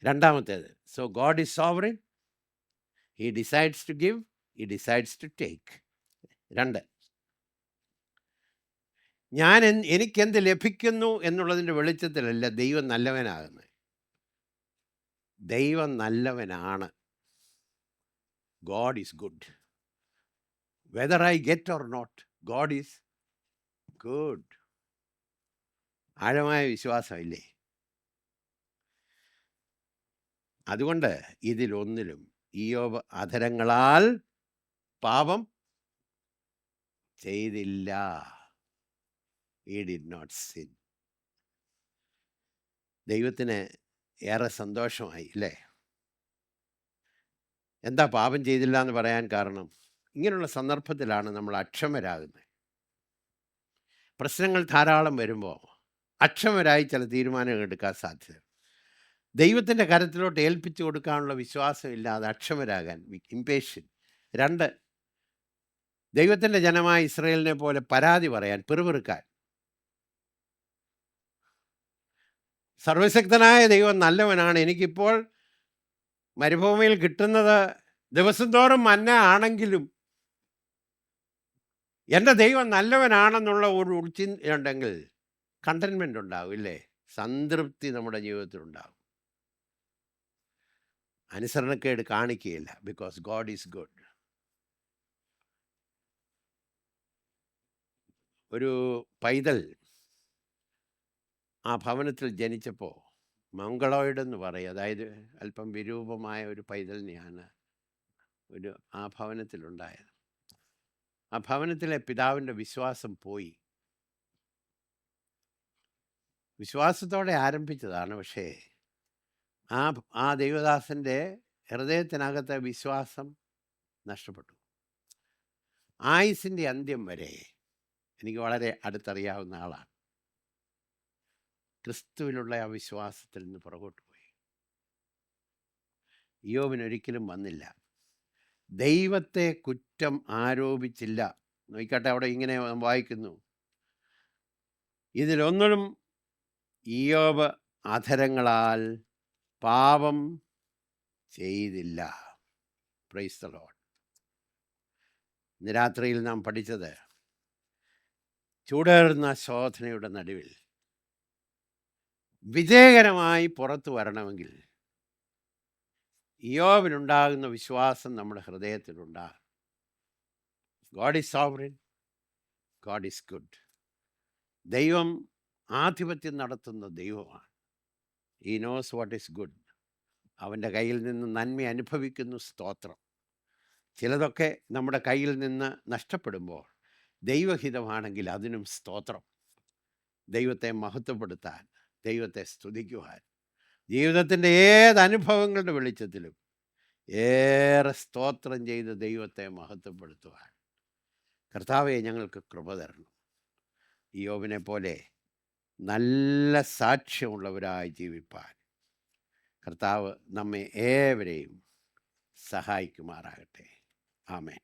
രണ്ടാമത്തേത്, so God is sovereign. He decides to give, he decides to take. 2, എനിക്കെന്ത് ലഭിക്കുന്നു എന്നുള്ളതിൻ്റെ വെളിച്ചത്തിലല്ല ദൈവം നല്ലവനാകുന്നത്. ദൈവം നല്ലവനാണ്. God is good. Whether I get or not, God is good. ആഴമായ വിശ്വാസമില്ലേ? അതുകൊണ്ട് ഇതിലൊന്നിലും ഇയ്യോബ് അധരങ്ങളാൽ പാപം ചെയ്തില്ല. He did not sin. ദൈവത്തിന് ഏറെ സന്തോഷമായി അല്ലേ? എന്താ പാപം ചെയ്തില്ല എന്ന് പറയാൻ കാരണം? ഇങ്ങനെയുള്ള സന്ദർഭത്തിലാണ് നമ്മൾ അക്ഷമരാകുന്നത്. പ്രശ്നങ്ങൾ ധാരാളം വരുമ്പോൾ അക്ഷമരായി ചില തീരുമാനങ്ങൾ എടുക്കാൻ സാധ്യത. ദൈവത്തിൻ്റെ കരത്തിലോട്ട് ഏൽപ്പിച്ചു കൊടുക്കാനുള്ള വിശ്വാസമില്ലാതെ അക്ഷമരാകാൻ, ഇംപേഷ്യൻ. 2, ദൈവത്തിൻ്റെ ജനമായ ഇസ്രായേലിനെ പോലെ പരാതി പറയാൻ, പിറുപിറുക്കാൻ. സർവശക്തനായ ദൈവം നല്ലവനാണ്. എനിക്കിപ്പോൾ മരുഭൂമിയിൽ കിട്ടുന്നത് ദിവസം തോറും മന്ന ആണെങ്കിലും എൻ്റെ ദൈവം നല്ലവനാണെന്നുള്ള ഒരു ഉൾച്ചിന്ത ഉണ്ടെങ്കിൽ കണ്ടൻമെൻ്റ് ഉണ്ടാവും ഇല്ലേ? സംതൃപ്തി നമ്മുടെ ജീവിതത്തിലുണ്ടാകും. അനുസരണക്കേട് കാണിക്കുകയില്ല. Because God is good. ഒരു പൈതൽ ആ ഭവനത്തിൽ ജനിച്ചപ്പോൾ മംഗളോയിഡ് എന്ന് പറയും, അതായത് അല്പം വിരൂപമായ ഒരു പൈതലിനെയാണ് ആ ഭവനത്തിലുണ്ടായത്. ആ ഭവനത്തിലെ പിതാവിൻ്റെ വിശ്വാസം പോയി. വിശ്വാസത്തോടെ ആരംഭിച്ചതാണ്, പക്ഷേ ആ ദൈവദാസൻ്റെ ഹൃദയത്തിനകത്തെ വിശ്വാസം നഷ്ടപ്പെട്ടു. ആയുസിൻ്റെ അന്ത്യം വരെ എനിക്ക് വളരെ അടുത്തറിയാവുന്ന ആളാണ്. ക്രിസ്തുവിലുള്ള ആ വിശ്വാസത്തിൽ നിന്ന് പുറകോട്ട് പോയി. ഇയ്യോബിനൊരിക്കലും വന്നില്ല. ദൈവത്തെ കുറ്റം ആരോപിച്ചില്ല. നോക്കട്ടെ, അവിടെ ഇങ്ങനെ വായിക്കുന്നു, ഇതിലൊന്നിലും ഇയ്യോബ് അധരങ്ങളാൽ പാപം ചെയ്തില്ല. Price the Lord. ഇന്ന് രാത്രിയിൽ നാം പഠിച്ചത്, ചൂടേറുന്ന ശോധനയുടെ നടുവിൽ വിജയകരമായി പുറത്തു വരണമെങ്കിൽ ഇയ്യോബിനുണ്ടാകുന്ന വിശ്വാസം നമ്മുടെ ഹൃദയത്തിലുണ്ടാകും. God is sovereign, God is good. ദൈവം ആധിപത്യം നടത്തുന്ന ദൈവമാണ്. He knows what is good. അവൻ്റെ കയ്യിൽ നിന്ന് നന്മ അനുഭവിക്കുന്നു. സ്തോത്രം. ചിലതൊക്കെ നമ്മുടെ കയ്യിൽ നിന്ന് നഷ്ടപ്പെടുമ്പോൾ ദൈവഹിതമാണെങ്കിൽ അതിനും സ്തോത്രം. ദൈവത്തെ മഹത്വപ്പെടുത്താൻ, ദൈവത്തെ സ്തുതിക്കുവാൻ, ജീവിതത്തിൻ്റെ ഏത് അനുഭവങ്ങളുടെ വെളിച്ചത്തിലും ഏറെ സ്തോത്രം ചെയ്ത് ദൈവത്തെ മഹത്വപ്പെടുത്തുവാൻ കർത്താവെ ഞങ്ങൾക്ക് കൃപ തരണം. ഇയ്യോബിനെ പോലെ നല്ല സാക്ഷ്യമുള്ളവരായി ജീവിപ്പാൻ കർത്താവ് നമ്മെ ഏവരെയും സഹായിക്കുമാറാകട്ടെ. ആമേൻ.